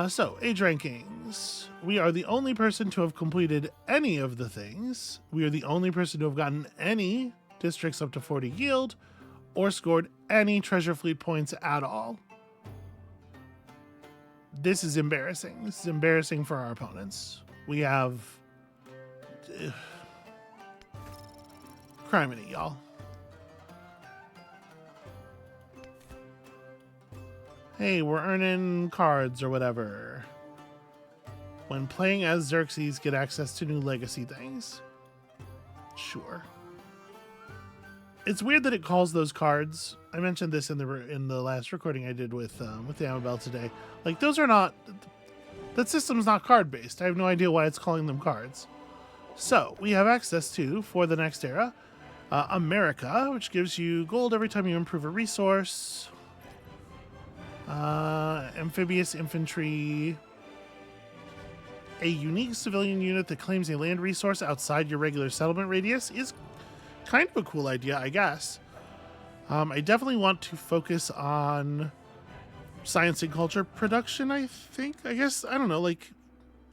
So, age rankings. We are the only person to have completed any of the things. We are the only person to have gotten any districts up to 40 yield, or scored any treasure fleet points at all. This is embarrassing. This is embarrassing for our opponents. We have... criminy, y'all. Hey, we're earning cards or whatever. When playing as Xerxes, get access to new legacy things. Sure. It's weird that it calls those cards. I mentioned this in the last recording I did with the Amabel today. Like, those are not... That system's not card-based. I have no idea why it's calling them cards. So, we have access to, for the next era, America, which gives you gold every time you improve a resource. Amphibious infantry. A unique civilian unit that claims a land resource outside your regular settlement radius is kind of a cool idea, I guess. I definitely want to focus on science and culture production, I think. I guess, I don't know, like,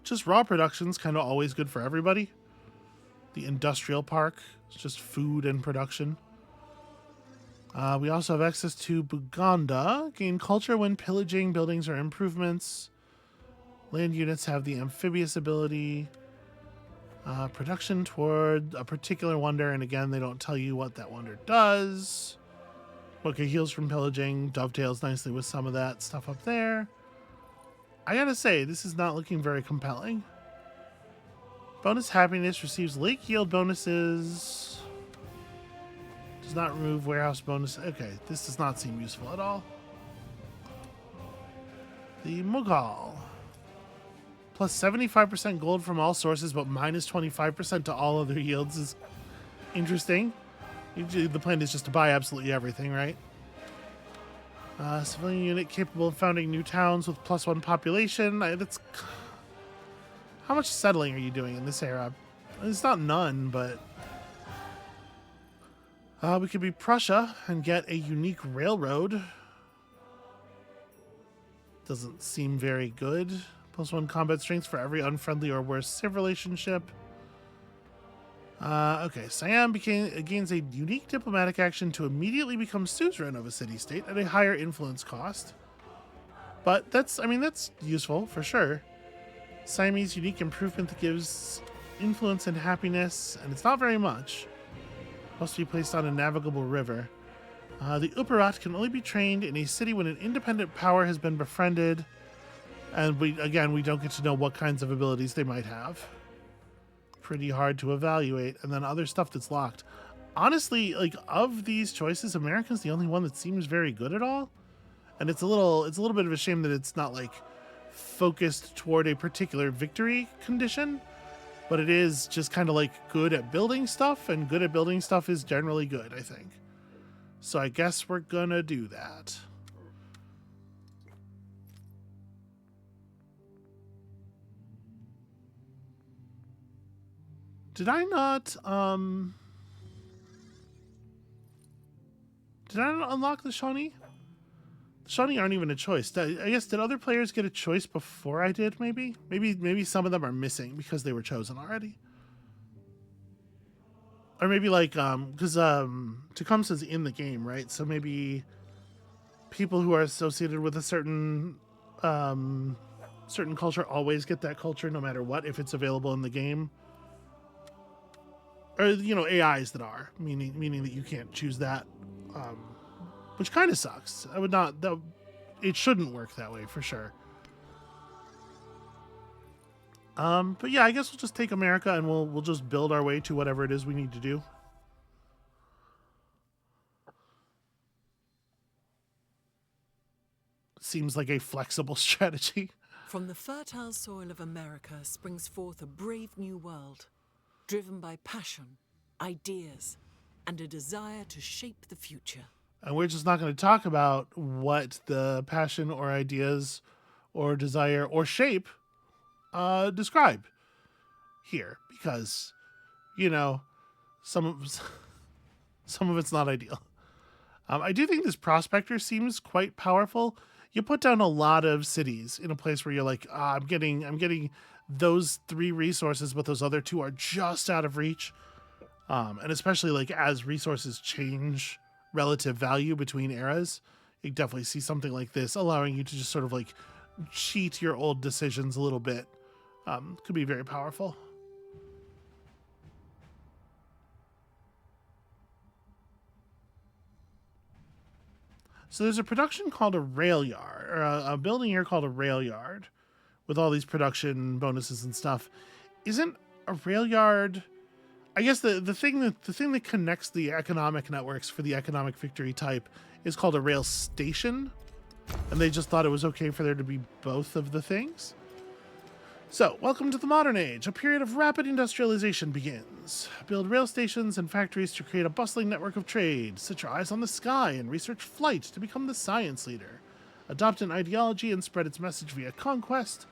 just raw production's kind of always good for everybody. The industrial park is just food and production. We also have access to Buganda. Gain culture when pillaging buildings or improvements. Land units have the amphibious ability. Production toward a particular wonder, and again, they don't tell you what that wonder does. Okay, heals from pillaging, dovetails nicely with some of that stuff up there. I gotta say, this is not looking very compelling. Bonus happiness receives lake yield bonuses. Does not remove warehouse bonus. Okay, this does not seem useful at all. The Mughal. Plus 75% gold from all sources, but minus 25% to all other yields is interesting. Usually the plan is just to buy absolutely everything, right? Civilian unit capable of founding new towns with +1 population. That's... How much settling are you doing in this era? It's not none, but... we could be Prussia and get a unique railroad. Doesn't seem very good. +1 combat strength for every unfriendly or worse civ relationship. Okay, Siam gains a unique diplomatic action to immediately become suzerain of a city-state at a higher influence cost. But that's useful for sure. Siamese unique improvement that gives influence and happiness, and it's not very much. Must be placed on a navigable river. The Uparat can only be trained in a city when an independent power has been befriended. And we don't get to know what kinds of abilities they might have. Pretty hard to evaluate. And then other stuff that's locked. Honestly, like, of these choices, America's the only one that seems very good at all. And it's a little bit of a shame that it's not like focused toward a particular victory condition, but it is just kind of like good at building stuff, and good at building stuff is generally good, I think. So I guess we're gonna do that. Did I not unlock the Shawnee? The Shawnee aren't even a choice. I guess, did other players get a choice before I did, maybe? Maybe some of them are missing because they were chosen already. Or maybe like, because Tecumseh's in the game, right? So maybe people who are associated with a certain culture always get that culture no matter what, if it's available in the game. Or, you know, AIs that are, meaning that you can't choose that, which kind of sucks. It shouldn't work that way for sure. But yeah, I guess we'll just take America and we'll just build our way to whatever it is we need to do. Seems like a flexible strategy. From the fertile soil of America springs forth a brave new world, driven by passion, ideas, and a desire to shape the future. And we're just not going to talk about what the passion or ideas or desire or shape describe here, because, you know, some of it's not ideal. I do think this prospector seems quite powerful. You put down a lot of cities in a place where you're like, I'm getting those 3 resources, but those other 2 are just out of reach. And especially like as resources change relative value between eras, you definitely see something like this allowing you to just sort of like cheat your old decisions a little bit. Could be very powerful. So there's a production called a rail yard, or a building here called a rail yard, with all these production bonuses and stuff. Isn't a rail yard? I guess the thing that connects the economic networks for the economic victory type is called a rail station, and they just thought it was okay for there to be both of the things. So, welcome to the modern age. A period of rapid industrialization begins. Build rail stations and factories to create a bustling network of trade. Set your eyes on the sky and research flight to become the science leader. Adopt an ideology and spread its message via conquest,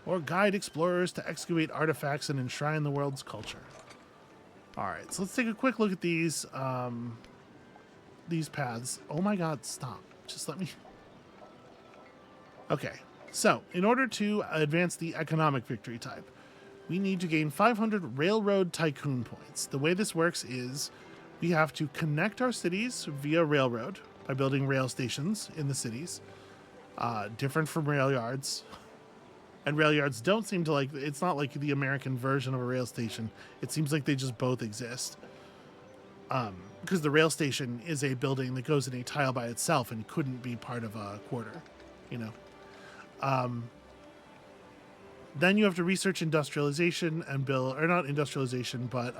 or guide explorers to excavate artifacts and enshrine the world's culture. Alright, so let's take a quick look at these paths. Oh my god, stop. Just let me... Okay. So, in order to advance the economic victory type, we need to gain 500 railroad tycoon points. The way this works is we have to connect our cities via railroad by building rail stations in the cities, different from rail yards. And rail yards don't seem to like, it's not like the American version of a rail station. It seems like they just both exist. Because the rail station is a building that goes in a tile by itself and couldn't be part of a quarter, you know. Then you have to research industrialization and build, or not industrialization, but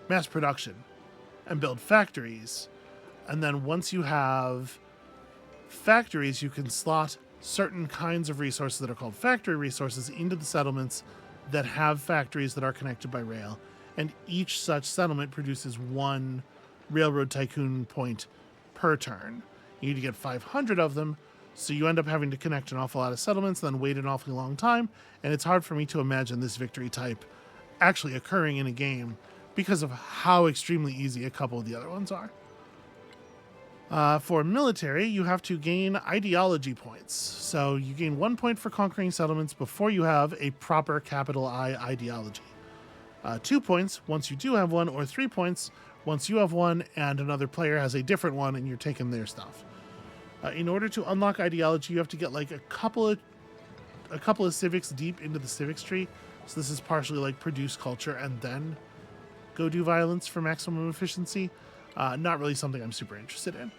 mass production and build factories. And then once you have factories, you can slot certain kinds of resources that are called factory resources into the settlements that have factories that are connected by rail. And each such settlement produces one railroad tycoon point per turn. You need to get 500 of them, so you end up having to connect an awful lot of settlements, then wait an awfully long time, and it's hard for me to imagine this victory type actually occurring in a game because of how extremely easy a couple of the other ones are. For military, you have to gain ideology points. So you gain 1 point for conquering settlements before you have a proper capital I ideology. 2 points once you do have one, or 3 points once you have one and another player has a different one and you're taking their stuff. In order to unlock ideology, you have to get like a couple of civics deep into the civics tree. So this is partially like produce culture and then go do violence for maximum efficiency. Not really something I'm super interested in.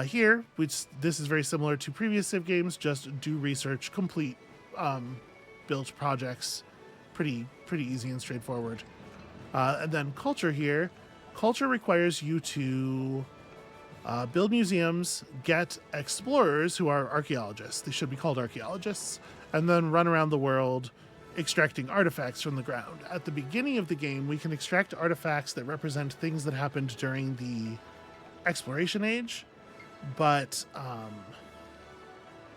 Here, which this is very similar to previous Civ games, just do research, complete build projects, pretty easy and straightforward. And then culture here, culture requires you to build museums, get explorers who are archaeologists. They should be called archaeologists, and then run around the world extracting artifacts from the ground. At the beginning of the game, we can extract artifacts that represent things that happened during the exploration age, but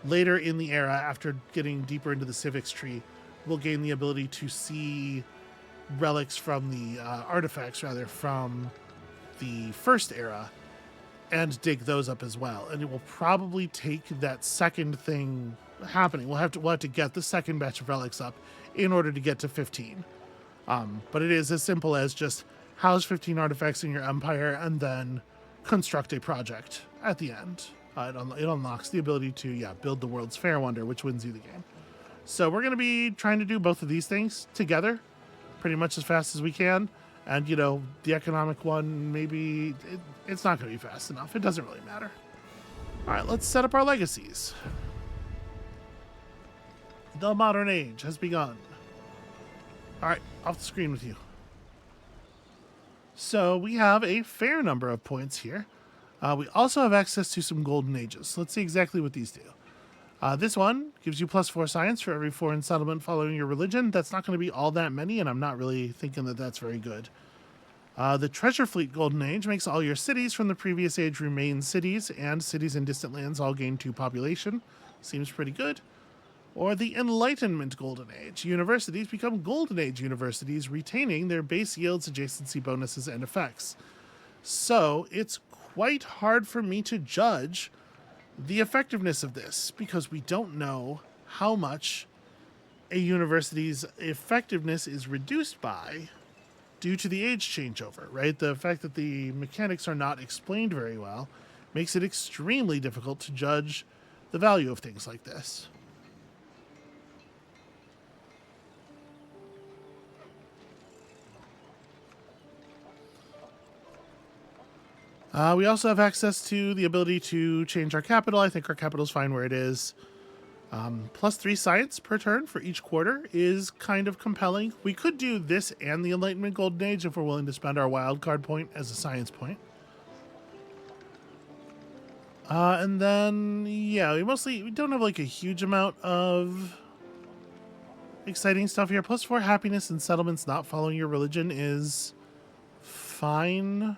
later in the era, after getting deeper into the civics tree, we'll gain the ability to see relics from the artifacts, rather, from the first era, and dig those up as well. And it will probably take that second thing happening. We'll have to get the second batch of relics up in order to get to 15. But it is as simple as just house 15 artifacts in your empire and then construct a project at the end. It unlocks the ability to build the world's fair wonder, which wins you the game. So we're going to be trying to do both of these things together pretty much as fast as we can. And, you know, the economic one, maybe it's not going to be fast enough. It doesn't really matter. All right, let's set up our legacies. The modern age has begun. All right, off the screen with you. So we have a fair number of points here. We also have access to some golden ages. Let's see exactly what these do. This one gives you +4 science for every foreign settlement following your religion. That's not going to be all that many, and I'm not really thinking that that's very good. The Treasure Fleet Golden Age makes all your cities from the previous age remain cities, and cities in distant lands all gain 2 population. Seems pretty good. Or the Enlightenment Golden Age. Universities become Golden Age universities, retaining their base yields, adjacency bonuses, and effects. So it's quite hard for me to judge the effectiveness of this, because we don't know how much a university's effectiveness is reduced by due to the age changeover, right? The fact that the mechanics are not explained very well makes it extremely difficult to judge the value of things like this. We also have access to the ability to change our capital. I think our capital's fine where it is. +3 science per turn for each quarter is kind of compelling. We could do this and the Enlightenment Golden Age if we're willing to spend our wild card point as a science point. And then, we don't have like a huge amount of exciting stuff here. +4 happiness in settlements not following your religion is fine.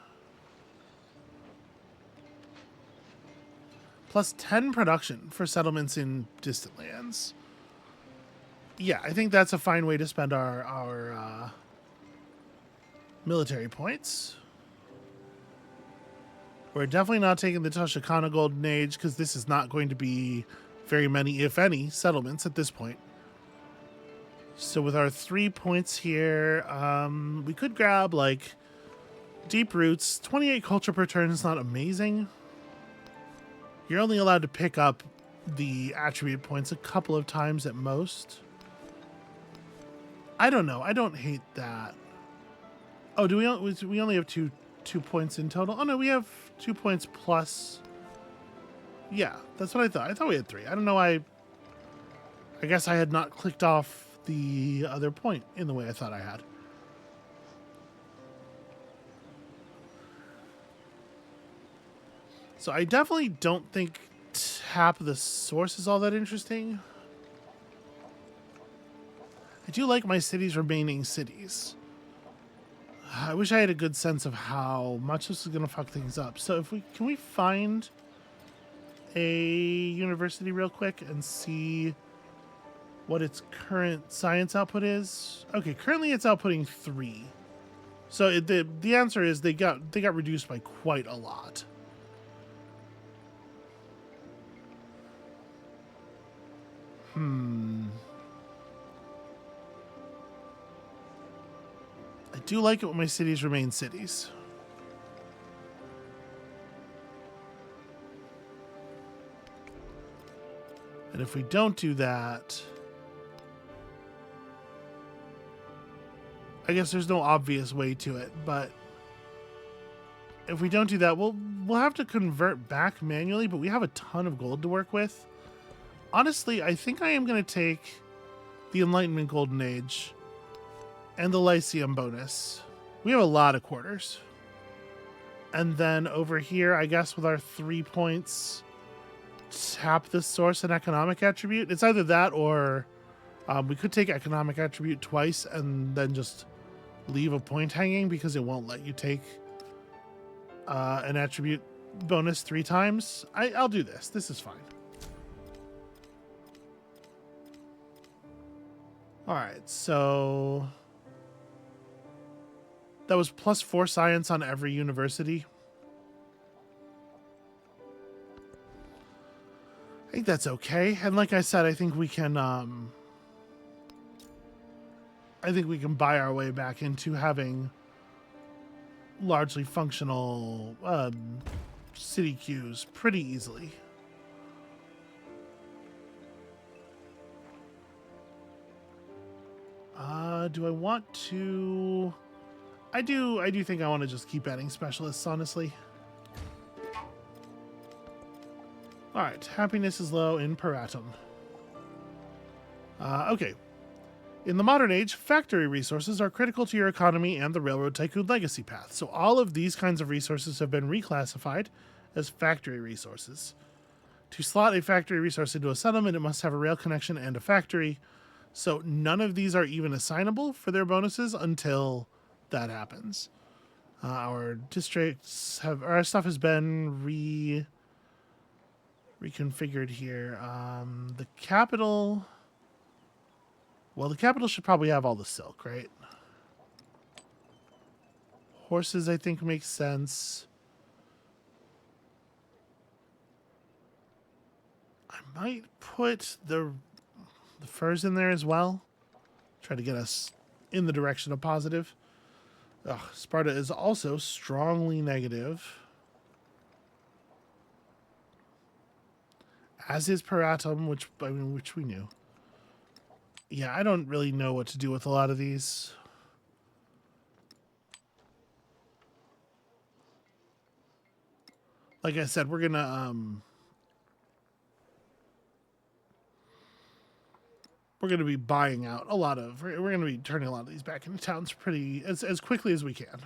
+10 production for settlements in distant lands. Yeah, I think that's a fine way to spend our military points. We're definitely not taking the Toshikana Golden Age, because this is not going to be very many, if any, settlements at this point. So with our 3 points here, we could grab like Deep Roots. 28 culture per turn is not amazing. You're only allowed to pick up the attribute points a couple of times at most. I don't know. I don't hate that. Oh, do we only have two points in total? Oh no, we have 2 points plus. Yeah, that's what I thought. I thought we had 3. I don't know. I guess I had not clicked off the other point in the way I thought I had. So I definitely don't think tap the source is all that interesting. I do like my cities remaining cities. I wish I had a good sense of how much this is going to fuck things up. So if we can we find a university real quick and see what its current science output is? Okay, currently it's outputting 3. So the answer is they got reduced by quite a lot. I do like it when my cities remain cities. And if we don't do that, I guess there's no obvious way to it, but if we don't do that, we'll have to convert back manually, but we have a ton of gold to work with. Honestly, I think I am going to take the Enlightenment Golden Age and the Lyceum bonus. We have a lot of quarters. And then over here, I guess with our 3 points, tap the source and economic attribute. It's either that or we could take economic attribute twice and then just leave a point hanging because it won't let you take an attribute bonus 3 times. I'll do this. This is fine. All right, so that was +4 science on every university. I think that's okay. And like I said, I think we can buy our way back into having largely functional city queues pretty easily. Do I want to? I do think I want to just keep adding specialists, honestly. All right, happiness is low in Paratum. Okay. In the modern age, factory resources are critical to your economy and the Railroad Tycoon legacy path. So all of these kinds of resources have been reclassified as factory resources. To slot a factory resource into a settlement, it must have a rail connection and a factory. So none of these are even assignable for their bonuses until that happens. Our stuff has been reconfigured here. The capital. Well, the capital should probably have all the silk, right? Horses, I think, makes sense. I might put the furs in there as well. Try to get us in the direction of positive. Ugh, Sparta is also strongly negative. As is Paratum, which we knew. Yeah, I don't really know what to do with a lot of these. Like I said, we're gonna be buying out a lot of. We're gonna be turning a lot of these back into towns pretty as quickly as we can.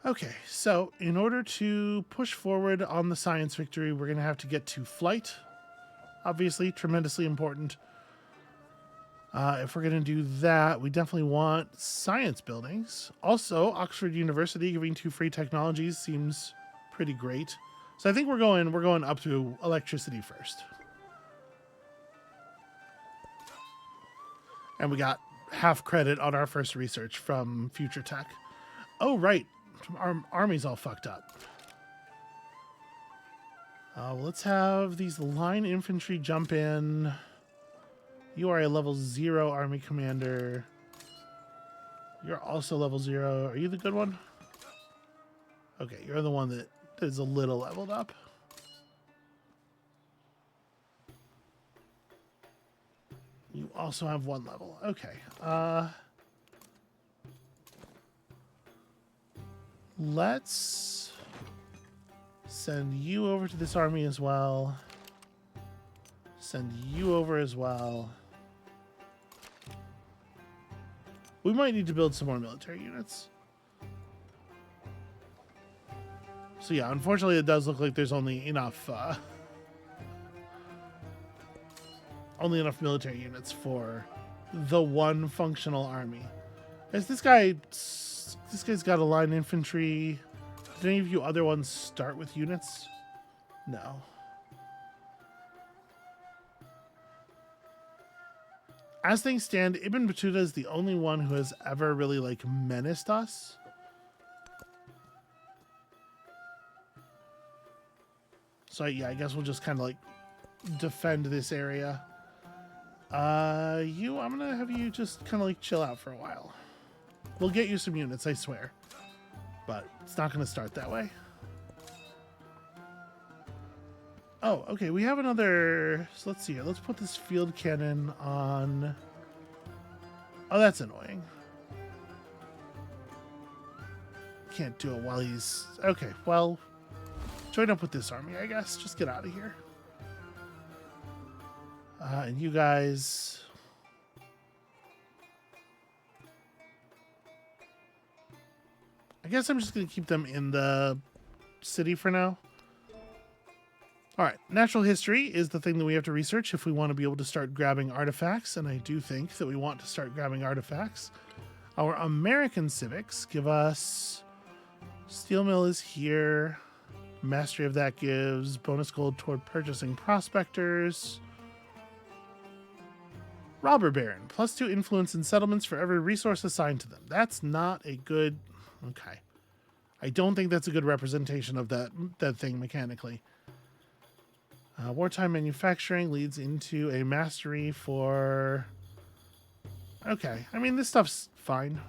Okay, so in order to push forward on the science victory, we're gonna have to get to flight. Obviously, tremendously important. If we're going to do that, we definitely want science buildings. Also, Oxford University giving 2 free technologies seems pretty great. So I think we're going up to electricity first. And we got half credit on our first research from Future Tech. Oh, right. Our army's all fucked up. Let's have these line infantry jump in. You are a level 0 army commander. You're also level 0. Are you the good one? Okay, you're the one that That is a little leveled up. You also have 1 level. Okay. Let's send you over to this army as well. Send you over as well. We might need to build some more military units. So yeah, unfortunately it does look like there's only enough military units for the one functional army. Is this guy's got a line infantry. Did any of you other ones start with units? No. As things stand, Ibn Battuta is the only one who has ever really like menaced us. So yeah, I guess we'll just kind of like defend this area. I'm gonna have you just kind of like chill out for a while. We'll get you some units, I swear. But it's not gonna start that way. Oh, okay, we have another... So let's see here. Let's put this field cannon on... Oh, that's annoying. Can't do it while he's... Okay, well... Join up with this army, I guess. Just get out of here. And you guys... I guess I'm just going to keep them in the city for now. All right, natural history is the thing that we have to research if we want to be able to start grabbing artifacts, and I do think that we want to start grabbing artifacts. Our American civics give us... Steel mill is here. Mastery of that gives bonus gold toward purchasing prospectors. Robber Baron, +2 influence in settlements for every resource assigned to them. That's not a good... Okay. I don't think that's a good representation of that thing mechanically. Wartime manufacturing leads into a mastery for... Okay. I mean, this stuff's fine.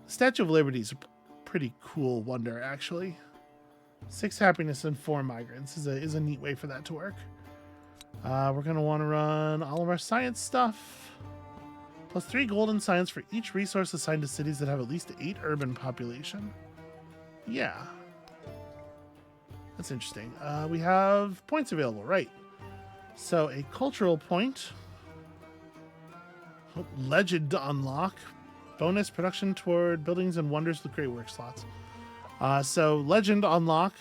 Statue of Liberty is a pretty cool wonder, actually. 6 happiness and 4 migrants is a neat way for that to work. We're going to want to run all of our science stuff. +3 gold in science for each resource assigned to cities that have at least 8 urban population. Yeah. That's interesting. We have points available, right? So a cultural point. Legend to unlock. Bonus production toward buildings and wonders with great work slots. So legend unlock.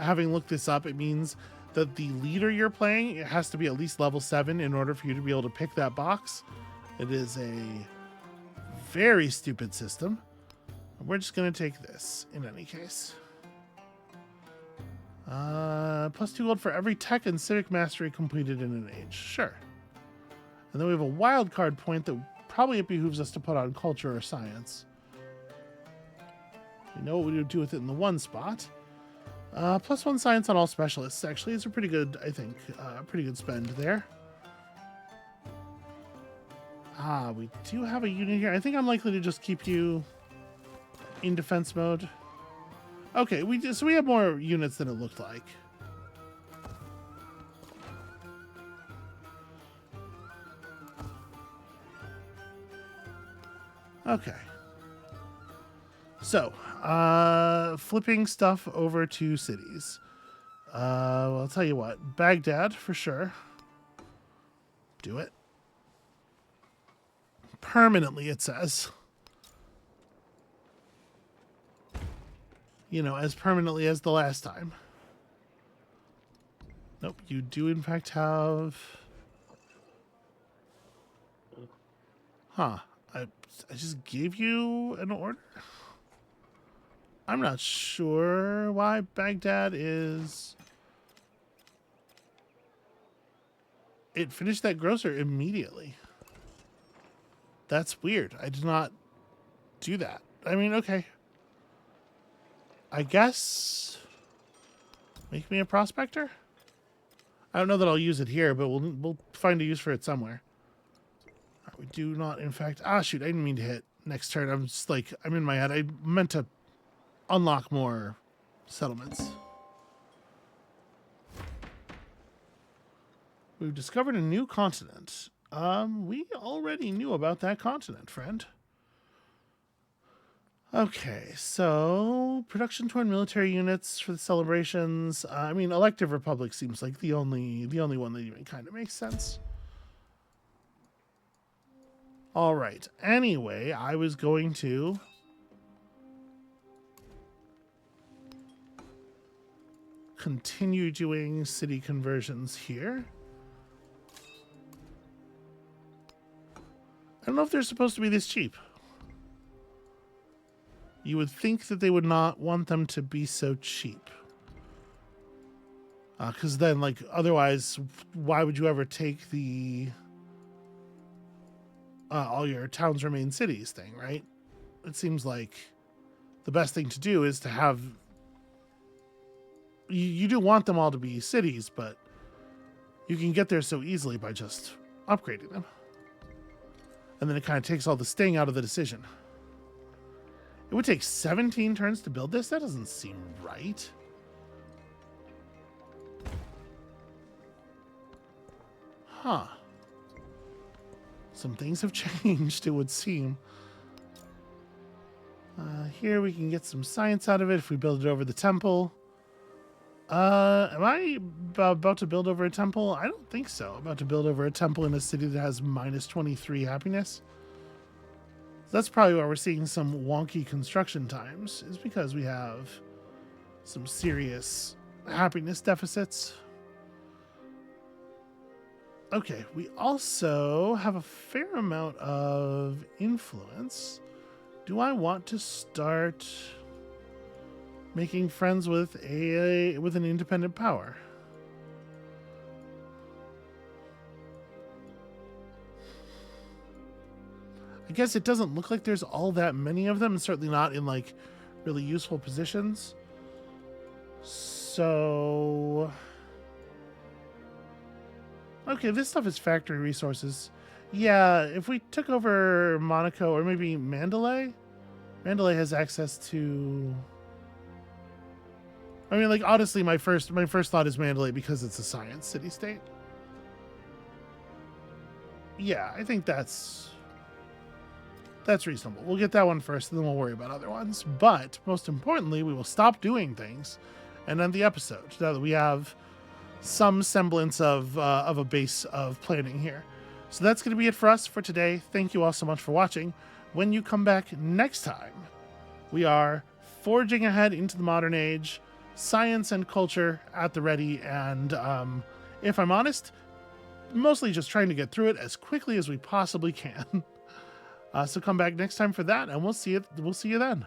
Having looked this up, it means that the leader you're playing, it has to be at least level 7 in order for you to be able to pick that box. It is a very stupid system. We're just going to take this in any case. +2 gold for every tech and civic mastery completed in an age. Sure. And then we have a wild card point that probably it behooves us to put on culture or science. We know what we would do with it in the one spot. +1 science on all specialists. Actually, it's a pretty good, I think, pretty good spend there. We do have a unit here. I think I'm likely to just keep you in defense mode. Okay, so we have more units than it looked like. Okay. So, flipping stuff over to cities. Well, I'll tell you what. Baghdad, for sure. Do it. Permanently, it says. You know, as permanently as the last time. Nope, you do in fact have... Huh. I just gave you an order? I'm not sure why Baghdad is... It finished that grocer immediately. That's weird. I did not do that. I mean, okay. I guess... Make me a prospector? I don't know that I'll use it here, but we'll find a use for it somewhere. We do not, in fact... Ah, shoot, I didn't mean to hit. next turn. I'm just like, I'm in my head. I meant to unlock more settlements. We've discovered a new continent. We already knew about that continent, friend. Okay, so production toward military units for the celebrations. I mean, Elective Republic seems like the only one that even kind of makes sense. All right. Anyway, I was going to continue doing city conversions here. I don't know if they're supposed to be this cheap. You would think that they would not want them to be so cheap. Because then, like, otherwise, why would you ever take the all your towns remain cities thing, right? It seems like the best thing to do is to have... You do want them all to be cities, but you can get there so easily by just upgrading them. And then it kind of takes all the sting out of the decision. It would take 17 turns to build this? That doesn't seem right. Huh. Some things have changed, it would seem. Here we can get some science out of it if we build it over the temple. Am I about to build over a temple? I don't think so. I'm about to build over a temple in a city that has minus 23 happiness. That's probably why we're seeing some wonky construction times, is because we have some serious happiness deficits. Okay, we also have a fair amount of influence. Do I want to start making friends with an independent power? I guess it doesn't look like there's all that many of them, and certainly not in like really useful positions. So, okay, this stuff is factory resources. Yeah, if we took over Monaco or maybe Mandalay, Mandalay has access to... I mean, like, honestly, my first thought is Mandalay because it's a science city-state. Yeah, I think that's reasonable. We'll get that one first, and then we'll worry about other ones. But most importantly, we will stop doing things and end the episode now that we have some semblance of a base of planning here. So that's going to be it for us for today. Thank you all so much for watching. When you come back next time, we are forging ahead into the modern age, science and culture at the ready, and if I'm honest, mostly just trying to get through it as quickly as we possibly can. So come back next time for that, and we'll see you then.